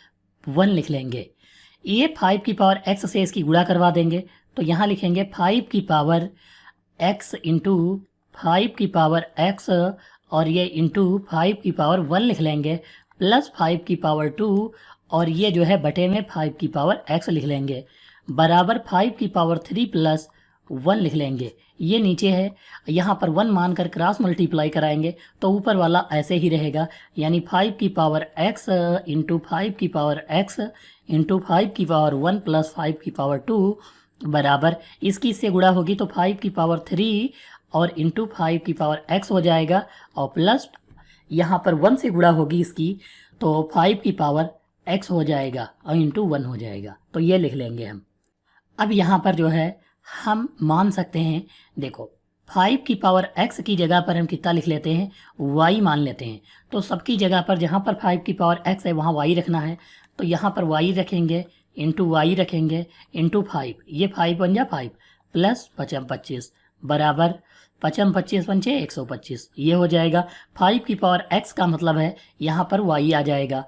1 लिख लेंगे। ये 5 की पावर x से इसकी गुणा करवा देंगे, तो यहाँ लिखेंगे 5 की पावर x इंटू 5 की पावर x और ये इंटू 5 की पावर 1 लिख लेंगे, प्लस 5 की पावर 2 और ये जो है बटे में 5 की पावर x लिख लेंगे बराबर 5 की पावर 3 प्लस 1 लिख लेंगे। ये नीचे है, यहाँ पर 1 मानकर क्रॉस मल्टीप्लाई कराएंगे तो ऊपर वाला ऐसे ही रहेगा, यानी 5 की पावर x इंटू 5 की पावर x इंटू 5 की पावर 1 प्लस 5 की पावर 2 बराबर इसकी इससे गुणा होगी तो 5 की पावर 3 और इंटू 5 की पावर x हो जाएगा, और प्लस यहाँ पर 1 से गुणा होगी इसकी तो 5 की पावर x हो जाएगा और इंटू 1 हो जाएगा। तो ये लिख लेंगे हम। अब यहाँ पर जो है हम मान सकते हैं, देखो 5 की पावर x की जगह पर हम कितना लिख लेते हैं, y मान लेते हैं। तो सबकी जगह पर जहाँ पर 5 की पावर x है वहाँ y रखना है, तो यहाँ पर y रखेंगे इंटू y रखेंगे इंटू 5, ये 5 बन जा 5 प्लस 25 बराबर 25 पंचे 125, ये हो जाएगा। 5 की पावर x का मतलब है यहाँ पर y आ जाएगा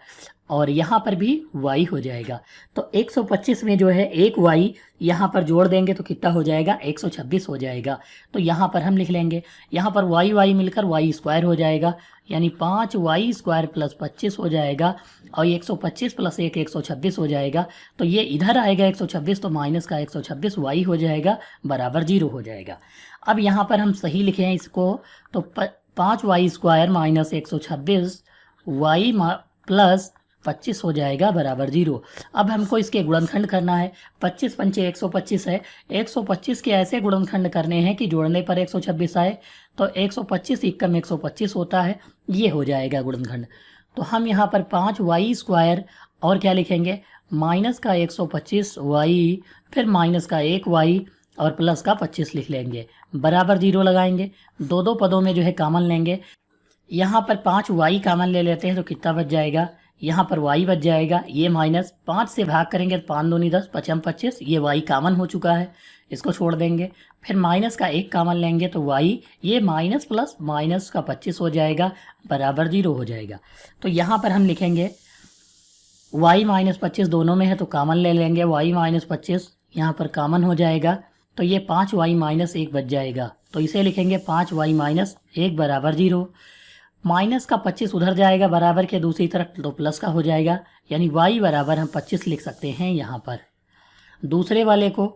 और यहाँ पर भी y हो जाएगा। तो 125 में जो है एक y यहाँ पर जोड़ देंगे तो कितना हो जाएगा, 126 हो जाएगा। तो यहाँ पर हम लिख लेंगे, यहाँ पर y मिलकर y स्क्वायर हो जाएगा, यानी 5y स्क्वायर प्लस 25 हो जाएगा और 125 प्लस 1 126 हो जाएगा। तो ये इधर आएगा 126 तो माइनस का 126 y हो जाएगा बराबर 0 हो जाएगा। अब यहाँ पर हम सही लिखें इसको, तो 5y square minus 126 y plus 25 हो जाएगा बराबर 0। अब हमको इसके गुणनखंड करना है। 25 पंचे 125 है, 125 के ऐसे गुणनखंड करने हैं कि जोड़ने पर 126 आए, तो 125 एकम 125 होता है, ये हो जाएगा गुणनखंड। तो हम यहाँ पर 5y स्क्वायर और क्या लिखेंगे, माइनस का 125y फिर माइनस का 1y और प्लस का 25 लिख लेंगे बराबर 0 लगाएंगे। दो पदों में जो है कॉमन लेंगे, यहाँ पर 5y कॉमन ले लेते हैं तो कितना बच जाएगा, यहाँ पर y बच जाएगा, ये माइनस 5 से भाग करेंगे तो 5 दूनी 10 5 25, ये y कॉमन हो चुका है, इसको छोड़ देंगे। फिर माइनस का 1 कॉमन लेंगे तो y, ये माइनस प्लस माइनस का 25 हो जाएगा बराबर 0 हो जाएगा। तो यहाँ पर हम लिखेंगे y माइनस 25 दोनों में है तो कॉमन ले लेंगे, y माइनस 25 यहाँ पर कॉमन हो जाएगा, तो ये 5y माइनस 1 बच जाएगा। तो इसे लिखेंगे 5y माइनस 1 बराबर 0। माइनस का 25 उधर जाएगा बराबर के दूसरी तरफ तो प्लस का हो जाएगा, यानी y बराबर हम 25 लिख सकते हैं यहाँ पर। दूसरे वाले को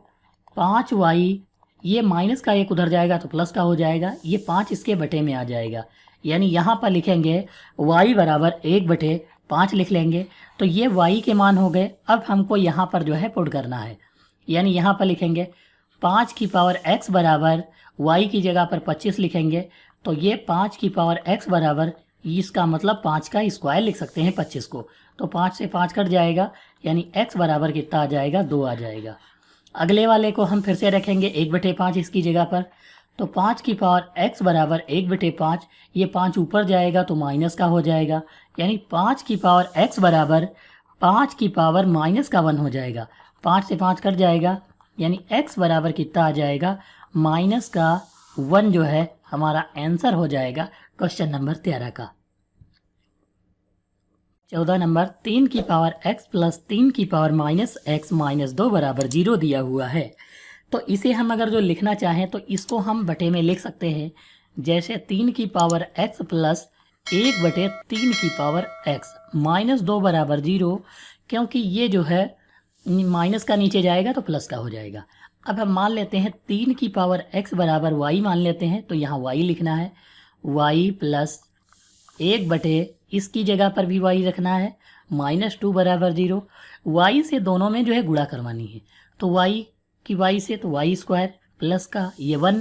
5y, ये माइनस का 1 उधर जाएगा तो प्लस का हो जाएगा, ये 5 इसके बटे में आ जाएगा, यानी यहाँ पर लिखेंगे y बराबर 1/5 लिख लेंगे। तो ये y के मान हो गए। अब हमको यहाँ पर जो है पुट करना है, यानी यहाँ पर लिखेंगे 5 की पावर x बराबर y की जगह पर 25 लिखेंगे, तो ये 5 की पावर x बराबर, इसका मतलब 5 का स्क्वायर लिख सकते हैं 25 को, तो 5 से 5 कट जाएगा, यानी x बराबर कितना आ जाएगा, 2 आ जाएगा। अगले वाले को हम फिर से रखेंगे 1/5 इसकी जगह पर, तो 5 की पावर x बराबर 1/5, ये 5 ऊपर जाएगा तो माइनस का हो जाएगा, यानी 5 की पावर x बराबर 5 की पावर माइनस का 1 हो जाएगा। 5 से 5 कट जाएगा, यानी x बराबर कितना आ जाएगा, माइनस का 1 जो है हमारा आंसर हो जाएगा क्वेश्चन नंबर 13 का। 14 नंबर 3 की पावर x प्लस 3 की पावर माइनस x माइनस 2 बराबर 0 दिया हुआ है। तो इसे हम अगर जो लिखना चाहें तो इसको हम बटे में लिख सकते हैं, जैसे 3 की पावर x प्लस 1 बटे 3 की पावर x माइनस 2 बराबर 0, क्योंकि ये जो है माइनस का नीचे जाएगा तो प्लस का हो जाएगा। अब हम मान लेते हैं 3 की पावर x बराबर y मान लेते हैं, तो यहाँ y लिखना है, y प्लस 1 बटे इसकी जगह पर भी y रखना है, माइनस 2 बराबर 0। y से दोनों में जो है गुणा करवानी है, तो y की y से तो y स्क्वायर प्लस का ये 1,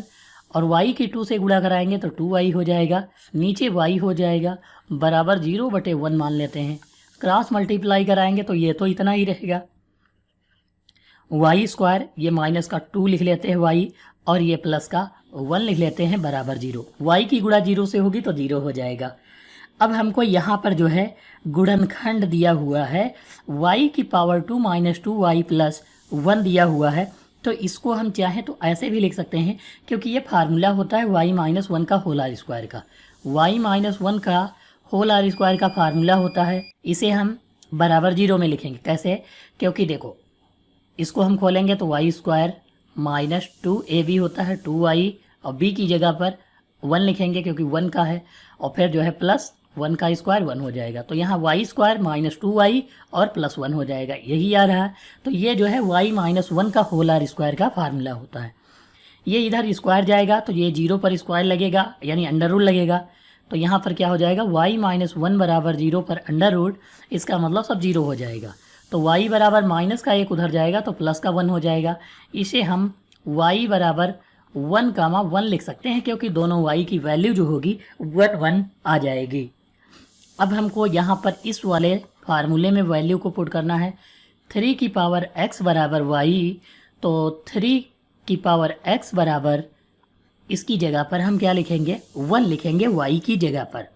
और y की 2 से गुणा कराएंगे तो 2y हो जाएगा, नीचे y हो जाएगा बराबर 0 बटे 1 मान लेते हैं। क्रॉस मल्टीप्लाई कराएंगे तो ये तो इतना ही रहेगा, y स्क्वायर, ये माइनस का 2 लिख लेते हैं y, और ये प्लस का 1 लिख लेते हैं बराबर 0। y की गुणा 0 से होगी तो 0 हो जाएगा। अब हमको यहाँ पर जो है गुणनखंड दिया हुआ है y की पावर 2 माइनस 2y प्लस 1 दिया हुआ है, तो इसको हम चाहें तो ऐसे भी लिख सकते हैं, क्योंकि ये फार्मूला होता है y माइनस 1 का होल आर स्क्वायर का, y माइनस 1 का होल आर स्क्वायर का फार्मूला होता है। इसे हम बराबर 0 में लिखेंगे, कैसे, क्योंकि देखो इसको हम खोलेंगे तो y स्क्वायर माइनस 2ab होता है 2y, और b की जगह पर 1 लिखेंगे क्योंकि 1 का है, और फिर जो है प्लस 1 का स्क्वायर 1 हो जाएगा, तो यहाँ y स्क्वायर माइनस 2y और प्लस 1 हो जाएगा, यही आ रहा है। तो ये जो है y माइनस 1 का होल आर स्क्वायर का फार्मूला होता है। ये इधर स्क्वायर जाएगा तो ये 0 पर स्क्वायर लगेगा, यानी अंडर रूट लगेगा, तो यहाँ पर क्या हो जाएगा y माइनस 1 बराबर 0 पर अंडर रूट, इसका मतलब सब 0 हो जाएगा। तो y बराबर माइनस का 1 उधर जाएगा तो प्लस का 1 हो जाएगा। इसे हम y बराबर 1 कामा 1 लिख सकते हैं, क्योंकि दोनों y की वैल्यू जो होगी 1 1 आ जाएगी। अब हमको यहाँ पर इस वाले फार्मूले में वैल्यू को पुट करना है, 3 की पावर x बराबर y, तो 3 की पावर x बराबर इसकी जगह पर हम क्या लिखेंगे 1 लिखेंगे y की जगह पर।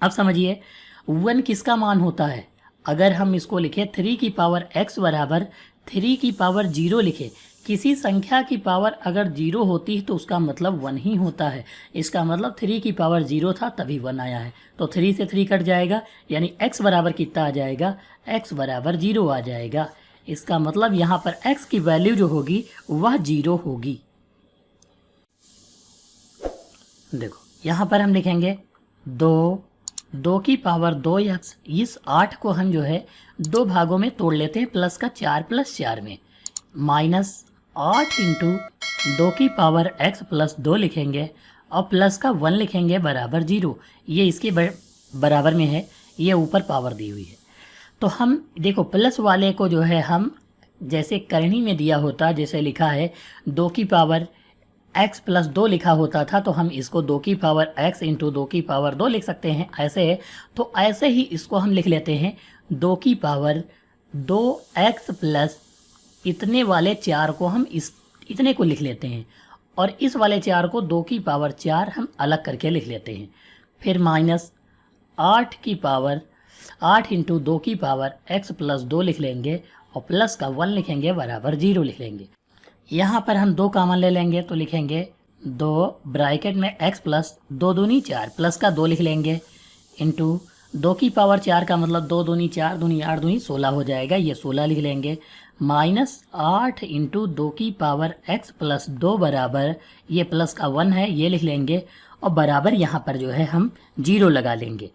अब समझिए 1 किसका मान होता है, अगर हम इसको लिखें 3 की पावर x बराबर 3 की पावर 0 लिखे, किसी संख्या की पावर अगर 0 होती है तो उसका मतलब 1 ही होता है, इसका मतलब 3 की पावर 0 था तभी 1 आया है, तो 3 से 3 कट जाएगा, यानी x बराबर कितना आ जाएगा, x बराबर 0 आ जाएगा। इसका मतलब यहाँ पर x की वैल्यू जो होगी वह 0 होगी। देखो यहाँ पर हम लिखेंगे 2 की पावर 2x, इस 8 को हम जो है 2 भागों में तोड़ लेते हैं, प्लस का 4 प्लस 4 में, माइनस 8 इंटू 2 की पावर x प्लस 2 लिखेंगे, और प्लस का 1 लिखेंगे बराबर 0, ये इसके बराबर में है, ये ऊपर पावर दी हुई है। तो हम देखो प्लस वाले को जो है हम जैसे करनी में दिया होता, जैसे लिखा है 2 की पावर x प्लस 2 लिखा होता था, तो हम इसको 2 की पावर x इंटू 2 की पावर 2 लिख सकते हैं ऐसे। तो ऐसे ही इसको हम लिख लेते हैं 2 की पावर 2x प्लस इतने वाले 4 को हम इस इतने को लिख लेते हैं, और इस वाले 4 को 2 की पावर 4 हम अलग करके लिख लेते हैं। फिर माइनस 8 की पावर 8 इंटू 2 की पावर x प्लस 2 लिख लेंगे, और प्लस का 1 लिखेंगे बराबर 0 लिख लेंगे। यहाँ पर हम 2 कॉमन ले लेंगे तो लिखेंगे 2 ब्रैकेट में x प्लस 2 दूनी 4 प्लस का 2 लिख लेंगे, इंटू 2 की पावर 4 का मतलब 2 दूनी 4 दूनी 8 दूनी 16 हो जाएगा, ये 16 लिख लेंगे, माइनस 8 इंटू 2 की पावर x प्लस 2 बराबर ये प्लस का 1 है, ये लिख लेंगे, और बराबर यहाँ पर जो है हम 0 लगा लेंगे।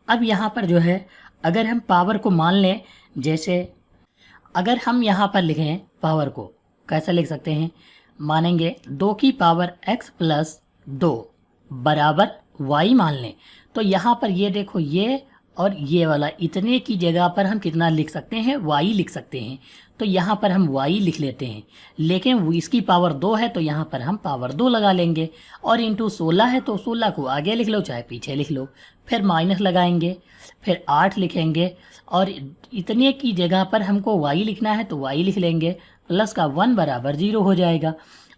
अब यहाँ पर जो है अगर हम पावर को मान लें, जैसे अगर हम यहाँ पर लिखें पावर को कैसे लिख सकते हैं, मानेंगे 2 की पावर x प्लस 2 बराबर y मान लें, तो यहाँ पर ये देखो ये और ये वाला इतने की जगह पर हम कितना लिख सकते हैं y लिख सकते हैं, तो यहाँ पर हम y लिख लेते हैं, लेकिन वो इसकी पावर 2 है तो यहाँ पर हम पावर 2 लगा लेंगे, और इंटू 16 है तो 16 को आगे लिख लो चाहे पीछे लिख लो, फिर माइनस लगाएंगे, फिर 8 लिखेंगे, और इतने की जगह पर हमको y लिखना है तो y लिख लेंगे, प्लस का 1 बराबर 0 हो जाएगा।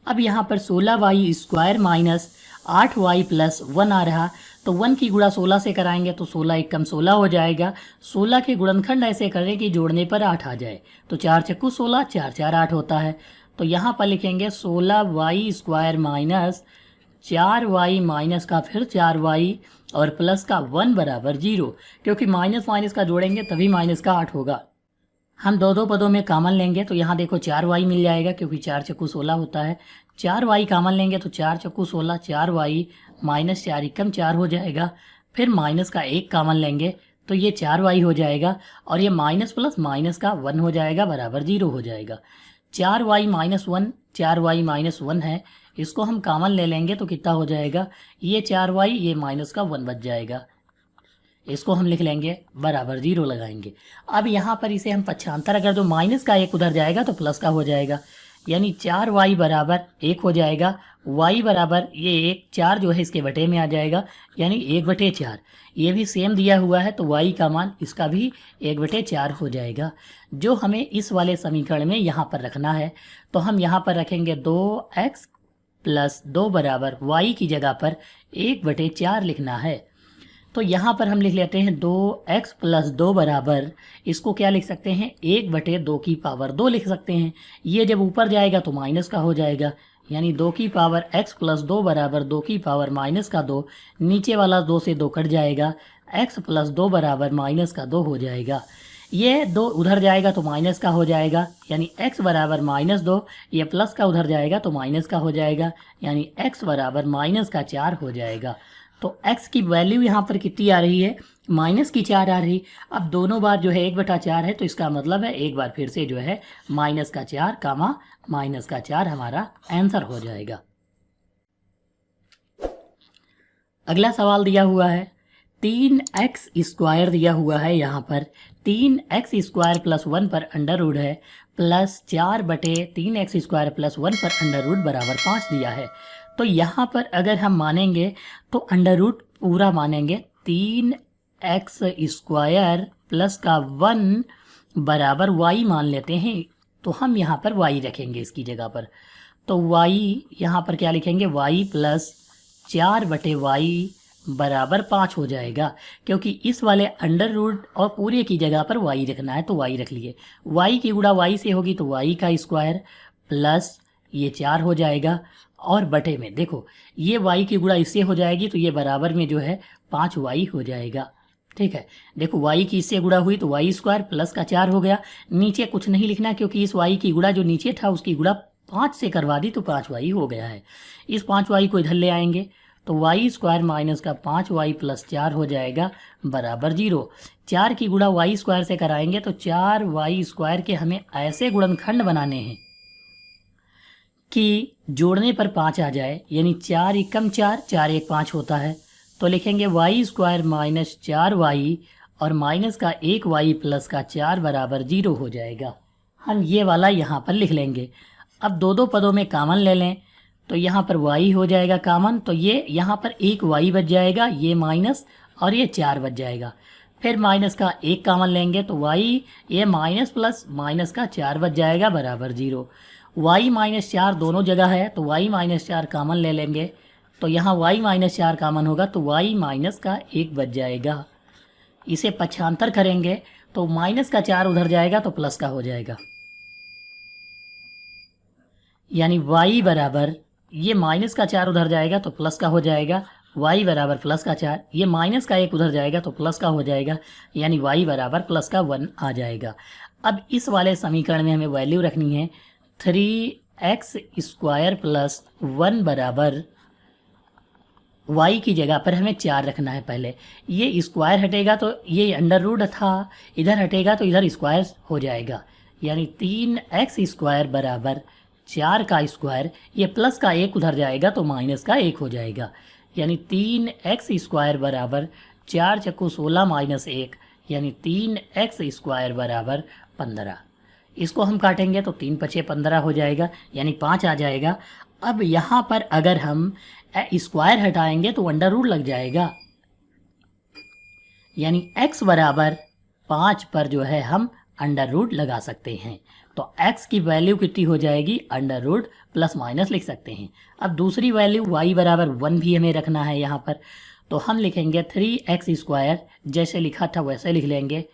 अब यहाँ पर 16y square minus 8y plus 1 आ रहा, तो 1 की गुणा 16 से कराएंगे तो 16 एक कम 16 हो जाएगा। 16 के गुणनखंड ऐसे करें कि जोड़ने पर 8 आ जाए, तो 4 चक्कू 16 4 4 8 होता है। तो यहाँ पर लिखेंगे 16y square minus 4y minus का फिर 4y और प्लस का 1 बराबर 0, क्योंकि माइनस माइनस का जोड़ेंगे तभी माइनस का 8 होगा। हम दो दो पदों में कॉमन लेंगे तो यहाँ देखो 4y मिल जाएगा, क्योंकि 4 चक्कू 16 होता है। 4y कॉमन लेंगे तो 4 चक्कू 16, 4y माइनस 4 एकम 4 हो जाएगा। फिर माइनस का 1 कॉमन लेंगे तो ये 4y हो जाएगा, और ये माइनस प्लस माइनस का 1 हो जाएगा बराबर 0 हो जाएगा। 4y माइनस 1, 4y माइनस 1 है, इसको हम कॉमन ले लेंगे तो कितना हो जाएगा, ये 4y ये माइनस का 1 बच जाएगा। इसको हम लिख लेंगे बराबर 0 लगाएंगे। अब यहाँ पर इसे हम पक्षांतर अगर दो, माइनस का 1 उधर जाएगा तो प्लस का हो जाएगा, यानी 4y बराबर 1 हो जाएगा। y बराबर ये 1, 4 जो है इसके बटे में आ जाएगा, यानी 1/4। ये भी सेम दिया हुआ है तो y का मान इसका भी 1/4 हो जाएगा, जो हमें इस वाले समीकरण में यहाँ पर रखना है। तो हम यहाँ पर रखेंगे 2x प्लस 2 बराबर y की जगह पर 1/4 लिखना है। तो यहाँ पर हम लिख लेते हैं 2x प्लस 2 बराबर, इसको क्या लिख सकते हैं, 1/2 की पावर 2 लिख सकते हैं। ये जब ऊपर जाएगा तो माइनस का हो जाएगा, यानी 2 की पावर x प्लस 2 बराबर 2 की पावर माइनस का 2, नीचे वाला 2 से 2 कट जाएगा, x प्लस 2 बराबर माइनस का 2 हो जाएगा। ये 2 उधर जाएगा तो माइनस का हो जाएगा, यानी x बराबर -2, ये प्लस का उधर जाएगा तो माइनस का हो जाएगा, यानी x बराबर -4 हो जाएगा। तो x की वैल्यू यहाँ पर कितनी आ रही है, -4 आ रही। अब दोनों बार जो है 1/4 है, तो इसका मतलब है एक बार फिर से जो है -4 कामा -4 हमारा आंसर हो जाएगा। अगला सवाल दिया हुआ है 3x स्क्वायर दिया हुआ है, यहाँ पर 3x स्क्वायर प्लस 1 पर अंडर रूट है, प्लस 4/3x स्क्वायर प्लस 1 पर अंडर रूट बराबर 5 दिया है। तो यहाँ पर अगर हम मानेंगे तो अंडर रूट पूरा मानेंगे, 3x स्क्वायर प्लस का 1 बराबर y मान लेते हैं, तो हम यहाँ पर y रखेंगे इसकी जगह पर। तो y यहाँ पर क्या लिखेंगे, y प्लस 4/y बराबर 5 हो जाएगा, क्योंकि इस वाले अंडर रूट और पूरे की जगह पर y रखना है तो y रख लिए। y की गुणा y से होगी तो y का स्क्वायर प्लस ये 4 हो जाएगा, और बटे में देखो ये y की गुणा इससे हो जाएगी तो ये बराबर में जो है 5y हो जाएगा। ठीक है, देखो y की इससे गुणा हुई तो y स्क्वायर प्लस का 4 हो गया। नीचे कुछ नहीं लिखना, क्योंकि इस y की गुणा जो नीचे था उसकी गुणा 5 से करवा दी तो 5y हो गया है। इस 5y को इधर ले आएंगे तो y स्क्वायर माइनस का 5y प्लस 4 हो जाएगा बराबर 0। 4 की गुणा y स्क्वायर से कराएंगे तो 4y स्क्वायर के हमें ऐसे गुणनखंड बनाने हैं कि जोड़ने पर 5 आ जाए, यानी 4 एकम 4, 4 एक 5 होता है। तो लिखेंगे y स्क्वायर माइनस 4y और माइनस का 1y प्लस का 4 बराबर 0 हो जाएगा। हम ये वाला यहाँ पर लिख लेंगे। अब दो दो पदों में कॉमन ले लें तो यहाँ पर y हो जाएगा कॉमन, तो ये यहाँ पर 1y बच जाएगा, ये माइनस और ये 4 बच जाएगा। फिर माइनस का 1 कॉमन लेंगे तो y ये माइनस प्लस माइनस का 4 बच जाएगा बराबर 0। y -4 दोनों जगह है तो y -4 कॉमन ले लेंगे, तो यहाँ y -4 कॉमन होगा तो y माइनस का 1 बच जाएगा। इसे पक्षांतर करेंगे तो माइनस का 4 उधर जाएगा तो प्लस का हो जाएगा, यानी y बराबर ये माइनस का 4 उधर जाएगा तो प्लस का हो जाएगा, y बराबर प्लस का 4, ये माइनस का 1 उधर जाएगा तो प्लस का हो जाएगा, यानी y बराबर प्लस का 1 आ जाएगा। अब इस वाले समीकरण में हमें वैल्यू रखनी है 3x स्क्वायर प्लस 1 बराबर y की जगह पर हमें 4 रखना है। पहले ये स्क्वायर हटेगा तो ये अंडर रूट था, इधर हटेगा तो इधर स्क्वायर हो जाएगा, यानी 3x स्क्वायर बराबर 4 का स्क्वायर, ये प्लस का 1 उधर जाएगा तो माइनस का 1 हो जाएगा, यानी 3x स्क्वायर बराबर 4 चक्कू 16 माइनस 1, यानी 3x स्क्वायर बराबर 15। इसको हम काटेंगे तो 3 पचे 15 हो जाएगा, यानी 5 आ जाएगा। अब यहाँ पर अगर हम स्क्वायर हटाएंगे तो अंडर रूट लग जाएगा, यानी x बराबर 5 पर जो है हम अंडर रूट लगा सकते हैं। तो x की वैल्यू कितनी हो जाएगी, अंडर रूट प्लस माइनस लिख सकते हैं। अब दूसरी वैल्यू y बराबर 1 भी हमें रखना है यहाँ पर, तो हम लिखेंगे 3x स्क्वायर, जैसे लिखा था वैसे लिख लेंगे,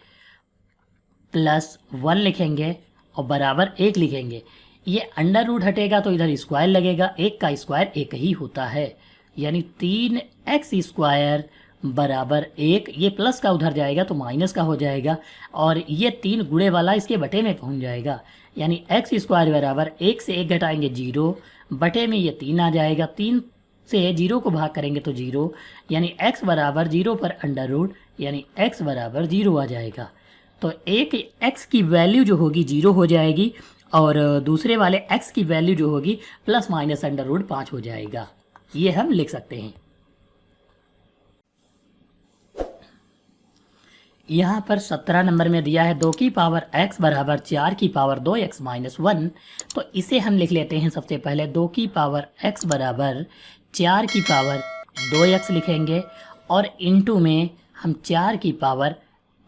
प्लस 1 लिखेंगे और बराबर 1 लिखेंगे। ये अंडर रूट हटेगा तो इधर स्क्वायर लगेगा, 1 का स्क्वायर 1 ही होता है, यानी 3x² बराबर 1, ये प्लस का उधर जाएगा तो माइनस का हो जाएगा, और ये 3 गुणे वाला इसके बटे में पहुंच जाएगा, यानी x² बराबर 1 से 1 घटाएंगे 0, बटे में ये 3 आ जाएगा, 3 से 0 को भाग करेंगे तो 0, यानी x बराबर 0 पर अंडर रूट, यानी x बराबर 0 आ जाएगा। तो एक x की वैल्यू जो होगी 0 हो जाएगी, और दूसरे वाले x की वैल्यू जो होगी प्लस माइनस अंडर रूट 5 हो जाएगा। ये हम लिख सकते हैं। यहाँ पर 17 नंबर में दिया है 2 की पावर x बराबर 4 की पावर 2x माइनस 1। तो इसे हम लिख लेते हैं। सबसे पहले 2 की पावर x बराबर 4 की पावर 2x लिखेंगे, और इनटू में हम 4 की पावर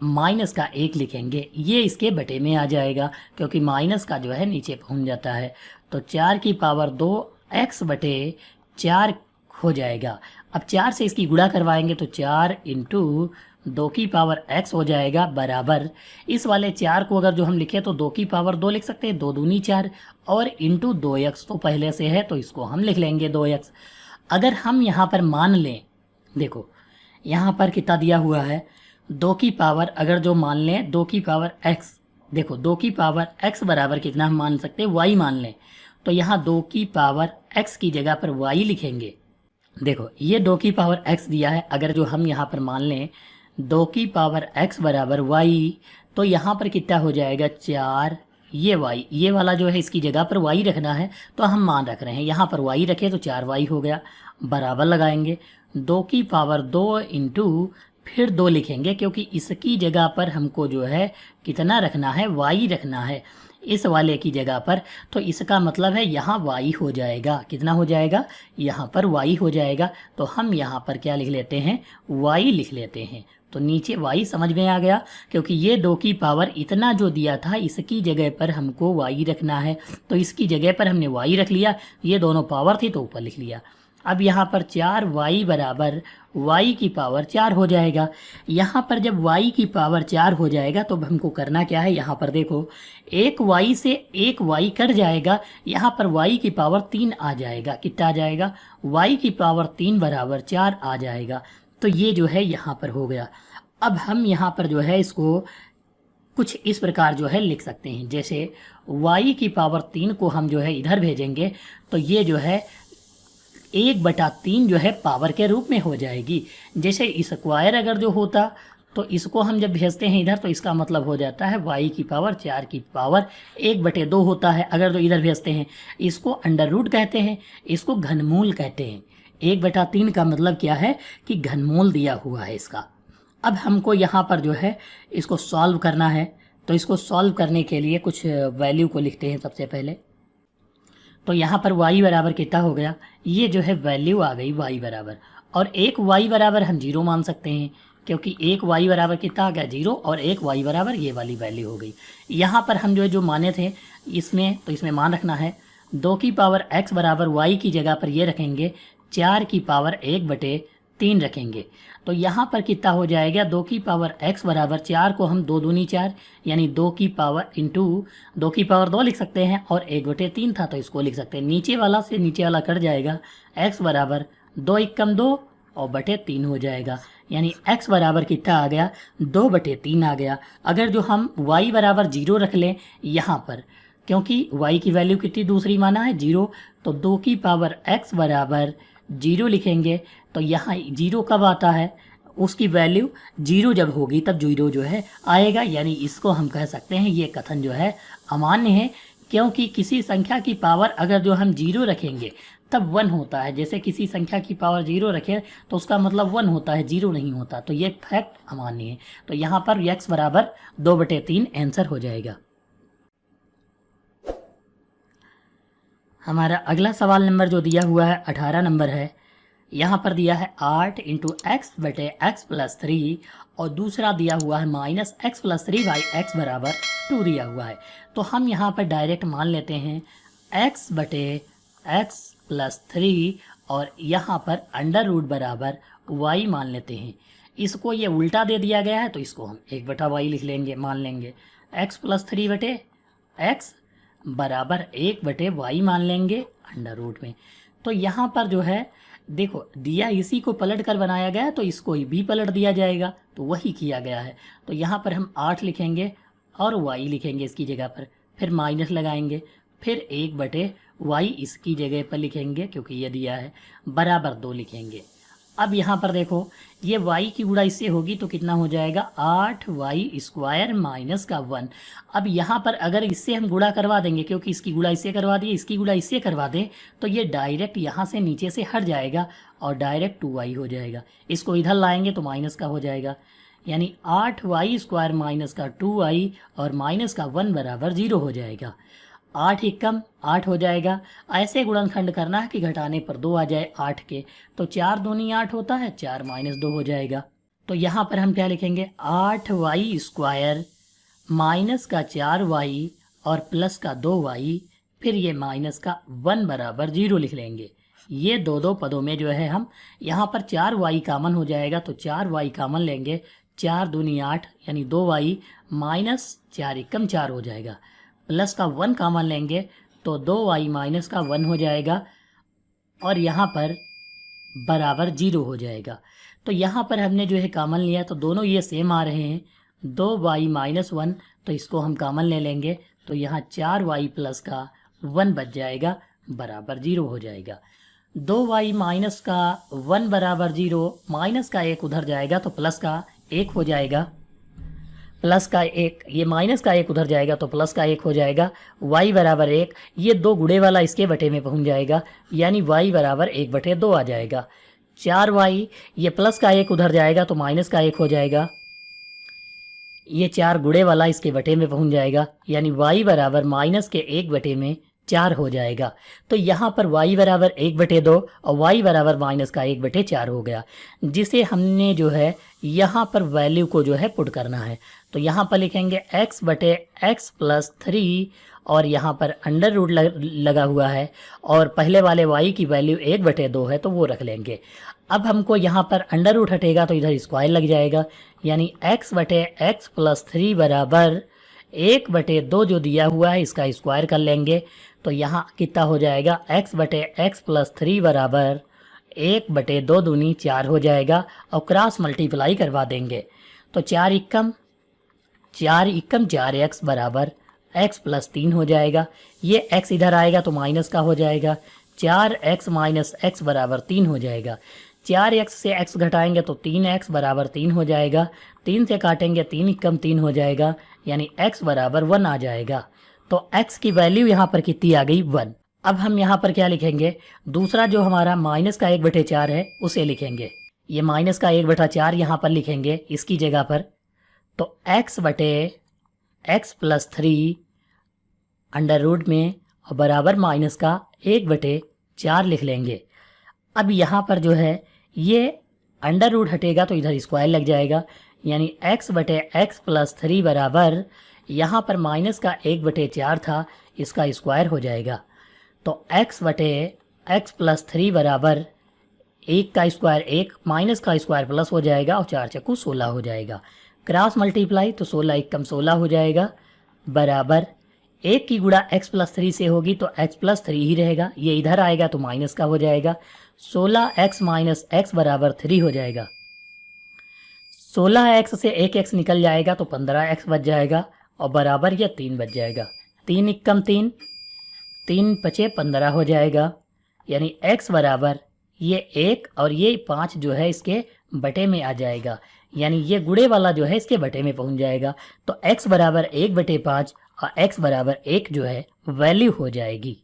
माइनस का 1 लिखेंगे। ये इसके बटे में आ जाएगा, क्योंकि माइनस का जो है नीचे पहुंच जाता है। तो 4 की पावर 2x बटे 4 हो जाएगा। अब 4 से इसकी गुणा करवाएंगे तो 4 इंटू 2 की पावर x हो जाएगा बराबर, इस वाले 4 को अगर जो हम लिखे तो 2 की पावर 2 लिख सकते हैं, 2 दूनी 4, और इंटू 2x तो पहले से है तो इसको हम लिख लेंगे 2x। अगर हम यहाँ पर मान लें, देखो यहाँ पर कितना दिया हुआ है, 2 की पावर अगर जो मान लें 2 की पावर x, देखो 2 की पावर x बराबर कितना हम मान सकते हैं, y मान लें, तो यहाँ 2 की पावर x की जगह पर y लिखेंगे। देखो ये 2 की पावर x दिया है, अगर जो हम यहाँ पर मान लें 2 की पावर x बराबर y, तो यहाँ पर कितना हो जाएगा 4, ये y, ये वाला जो है इसकी जगह पर y रखना है तो हम मान रख रहे हैं, यहाँ पर y रखे तो 4y हो गया, बराबर लगाएंगे 2 की पावर 2 इंटू फिर 2 लिखेंगे, क्योंकि इसकी जगह पर हमको जो है कितना रखना है, y रखना है इस वाले की जगह पर। तो इसका मतलब है यहाँ y हो जाएगा, कितना हो जाएगा, यहाँ पर y हो जाएगा। तो हम यहाँ पर क्या लिख लेते हैं, y लिख लेते हैं। तो नीचे y समझ में आ गया, क्योंकि ये 2 की पावर इतना जो दिया था इसकी जगह पर हमको y रखना है, तो इसकी जगह पर हमने y रख लिया, ये दोनों पावर थी तो ऊपर लिख लिया। अब यहाँ पर 4y बराबर y की पावर 4 हो जाएगा। यहाँ पर जब y की पावर 4 हो जाएगा तो हमको करना क्या है, यहाँ पर देखो एक y से एक y कट जाएगा, यहाँ पर y की पावर 3 आ जाएगा। कितना आ जाएगा, y की पावर 3 बराबर 4 आ जाएगा। तो ये जो है यहाँ पर हो गया। अब हम यहाँ पर जो है इसको कुछ इस प्रकार जो है लिख सकते हैं, जैसे y की पावर 3 को हम जो है इधर भेजेंगे तो ये जो है 1/3 जो है पावर के रूप में हो जाएगी। जैसे स्क्वायर अगर जो होता तो इसको हम जब भेजते हैं इधर तो इसका मतलब हो जाता है y की पावर 4 की पावर 1/2 होता है। अगर जो इधर भेजते हैं इसको अंडर रूट कहते हैं, इसको घनमूल कहते हैं। 1/3 का मतलब क्या है कि घनमूल दिया हुआ है इसका। अब हमको यहाँ पर जो है इसको सॉल्व करना है, तो इसको सॉल्व करने के लिए कुछ वैल्यू को लिखते हैं सबसे पहले। तो यहाँ पर y बराबर कितना हो गया, ये जो है वैल्यू आ गई y बराबर, और एक y बराबर हम 0 मान सकते हैं, क्योंकि एक y बराबर कितना आ गया 0, और एक y बराबर ये वाली वैल्यू हो गई। यहाँ पर हम जो माने थे इसमें, तो इसमें मान रखना है 2 की पावर x बराबर y की जगह पर ये रखेंगे, 4 की पावर 1/3 रखेंगे। तो यहाँ पर कितना हो जाएगा, 2 की पावर x बराबर 4 को हम 2 दूनी 4, यानी 2 की पावर इंटू 2 की पावर 2 लिख सकते हैं, और 1/3 था तो इसको लिख सकते हैं। नीचे वाला से नीचे वाला कट जाएगा, x बराबर 2 × 2 और बटे 3 हो जाएगा, यानी x बराबर कितना आ गया 2/3 आ गया। अगर जो हम y बराबर 0 रख लें यहाँ पर, क्योंकि y की वैल्यू कितनी दूसरी माना है 0, तो 2 की पावर x बराबर 0 लिखेंगे। तो यहाँ 0 कब आता है, उसकी वैल्यू 0 जब होगी तब 0 जो है आएगा, यानी इसको हम कह सकते हैं ये कथन जो है अमान्य है, क्योंकि किसी संख्या की पावर अगर जो हम 0 रखेंगे तब 1 होता है। जैसे किसी संख्या की पावर 0 रखें तो उसका मतलब 1 होता है, 0 नहीं होता, तो ये फैक्ट अमान्य है। तो यहाँ पर x बराबर 2/3 आंसर हो जाएगा। हमारा अगला सवाल नंबर जो दिया हुआ है 18 नंबर है। यहाँ पर दिया है 8 × x/x+3, और दूसरा दिया हुआ है -x+3/x बराबर 2 दिया हुआ है। तो हम यहाँ पर डायरेक्ट मान लेते हैं x/x+3, और यहाँ पर अंडर रूट बराबर y मान लेते हैं। इसको ये उल्टा दे दिया गया है तो इसको हम 1/y लिख लेंगे, मान लेंगे x+3/x बराबर 1/y मान लेंगे अंडर रूट में। तो यहाँ पर जो है देखो दिया इसी को पलट कर बनाया गया तो इसको भी पलट दिया जाएगा, तो वही किया गया है। तो यहाँ पर हम 8 लिखेंगे और y लिखेंगे इसकी जगह पर, फिर माइनस लगाएंगे, फिर 1/y इसकी जगह पर लिखेंगे क्योंकि ये दिया है, बराबर 2 लिखेंगे। अब यहाँ पर देखो ये y की गुणा इससे होगी तो कितना हो जाएगा 8y² माइनस का 1। अब यहाँ पर अगर इससे हम गुणा करवा देंगे, क्योंकि इसकी गुणा इससे करवा दिए, इसकी गुणा इससे करवा दें तो ये डायरेक्ट यहाँ से नीचे से हट जाएगा और डायरेक्ट 2y हो जाएगा। इसको इधर लाएंगे तो माइनस का हो जाएगा, यानी 8y² माइनस का 2y और माइनस का 1 बराबर 0 हो जाएगा। 8 एकम 8 हो जाएगा। ऐसे गुणनखंड करना है कि घटाने पर 2 आ जाए 8 के, तो 4 दूनी 8 होता है, 4 माइनस 2 हो जाएगा। तो यहाँ पर हम क्या लिखेंगे 8y² माइनस का 4y और प्लस का 2y, फिर ये माइनस का 1 बराबर 0 लिख लेंगे। ये दो पदों में जो है हम यहाँ पर 4y कामन हो जाएगा तो 4y कामन लेंगे, 4 दूनी 8 यानी 2y माइनस 4 एकम 4 हो जाएगा, प्लस का 1 कामन लेंगे तो 2y माइनस का 1 हो जाएगा और यहाँ पर बराबर 0 हो जाएगा। तो यहाँ पर हमने जो है कामन लिया तो दोनों ये सेम आ रहे हैं, 2y माइनस 1, तो इसको हम कामन ले लेंगे तो यहाँ 4y प्लस का 1 बच जाएगा, बराबर 0 हो जाएगा। 2y माइनस का 1 बराबर 0, माइनस का 1 उधर जाएगा तो प्लस का 1 हो जाएगा, प्लस का 1, ये माइनस का 1 उधर जाएगा तो प्लस का 1 हो जाएगा। y बराबर 1, ये 2 गुणे वाला इसके बटे में पहुंच जाएगा, यानी y बराबर 1/2 आ जाएगा। 4y, ये प्लस का 1 उधर जाएगा तो माइनस का 1 हो जाएगा, ये 4 गुणे वाला इसके बटे में पहुंच जाएगा, यानी y बराबर माइनस के 1/4 हो जाएगा। तो यहाँ पर y बराबर 1/2 और y बराबर माइनस का 1/4 हो गया, जिसे हमने जो है यहाँ पर वैल्यू को जो है पुट करना है। तो यहाँ पर लिखेंगे x/x + 3 और यहाँ पर अंडर रूट लगा हुआ है और पहले वाले y की वैल्यू 1/2 है तो वो रख लेंगे। अब हमको यहाँ पर अंडर रूट हटेगा तो इधर स्क्वायर लग जाएगा, यानी x/x + 3 बराबर 1/2 जो दिया हुआ है इसका स्क्वायर कर लेंगे। तो यहाँ कितना हो जाएगा x/x + 3 बराबर 1/2 दूनी 4 हो जाएगा और क्रॉस मल्टीप्लाई करवा देंगे तो 4 एकम 4x बराबर x + 3 हो जाएगा। ये x इधर आएगा तो माइनस का हो जाएगा, 4x - x बराबर 3 हो जाएगा। 4x से x घटाएंगे तो 3x बराबर 3 हो जाएगा, 3 से काटेंगे 3 एकम 3 हो जाएगा, यानी x बराबर 1 आ जाएगा। तो x की वैल्यू यहाँ पर कितनी आ गई 1। अब हम यहाँ पर क्या लिखेंगे, दूसरा जो हमारा माइनस का 1/4 है उसे लिखेंगे। ये माइनस का 1/4 यहाँ पर लिखेंगे इसकी जगह पर, तो x/x + 3 अंडर रूट में और बराबर माइनस का 1/4 लिख लेंगे। अब यहाँ पर जो है ये अंडर रूट हटेगा तो इधर स्क्वायर लग जाएगा, यानी x/x + 3 बराबर यहाँ पर माइनस का 1/4 था, इसका स्क्वायर हो जाएगा। तो x/x + 3 बराबर 1 का स्क्वायर 1, माइनस का स्क्वायर प्लस हो जाएगा और 4 चक्कू 16 हो जाएगा। क्रॉस मल्टीप्लाई तो 16 एकम 16 हो जाएगा, बराबर 1 की गुणा x + 3 से होगी तो x + 3 ही रहेगा, ये इधर आएगा तो माइनस का हो जाएगा। 16x - x बराबर 3 हो जाएगा। 16x से 1x निकल जाएगा तो 15x बच जाएगा और बराबर यह 3 बच जाएगा। 3 एकम 3, 3 × 15 हो जाएगा, यानी x बराबर ये 1 और ये 5 जो है इसके बटे में आ जाएगा, यानी ये गुणे वाला जो है इसके बटे में पहुंच जाएगा। तो x बराबर 1/5 और x बराबर 1 जो है वैल्यू हो जाएगी।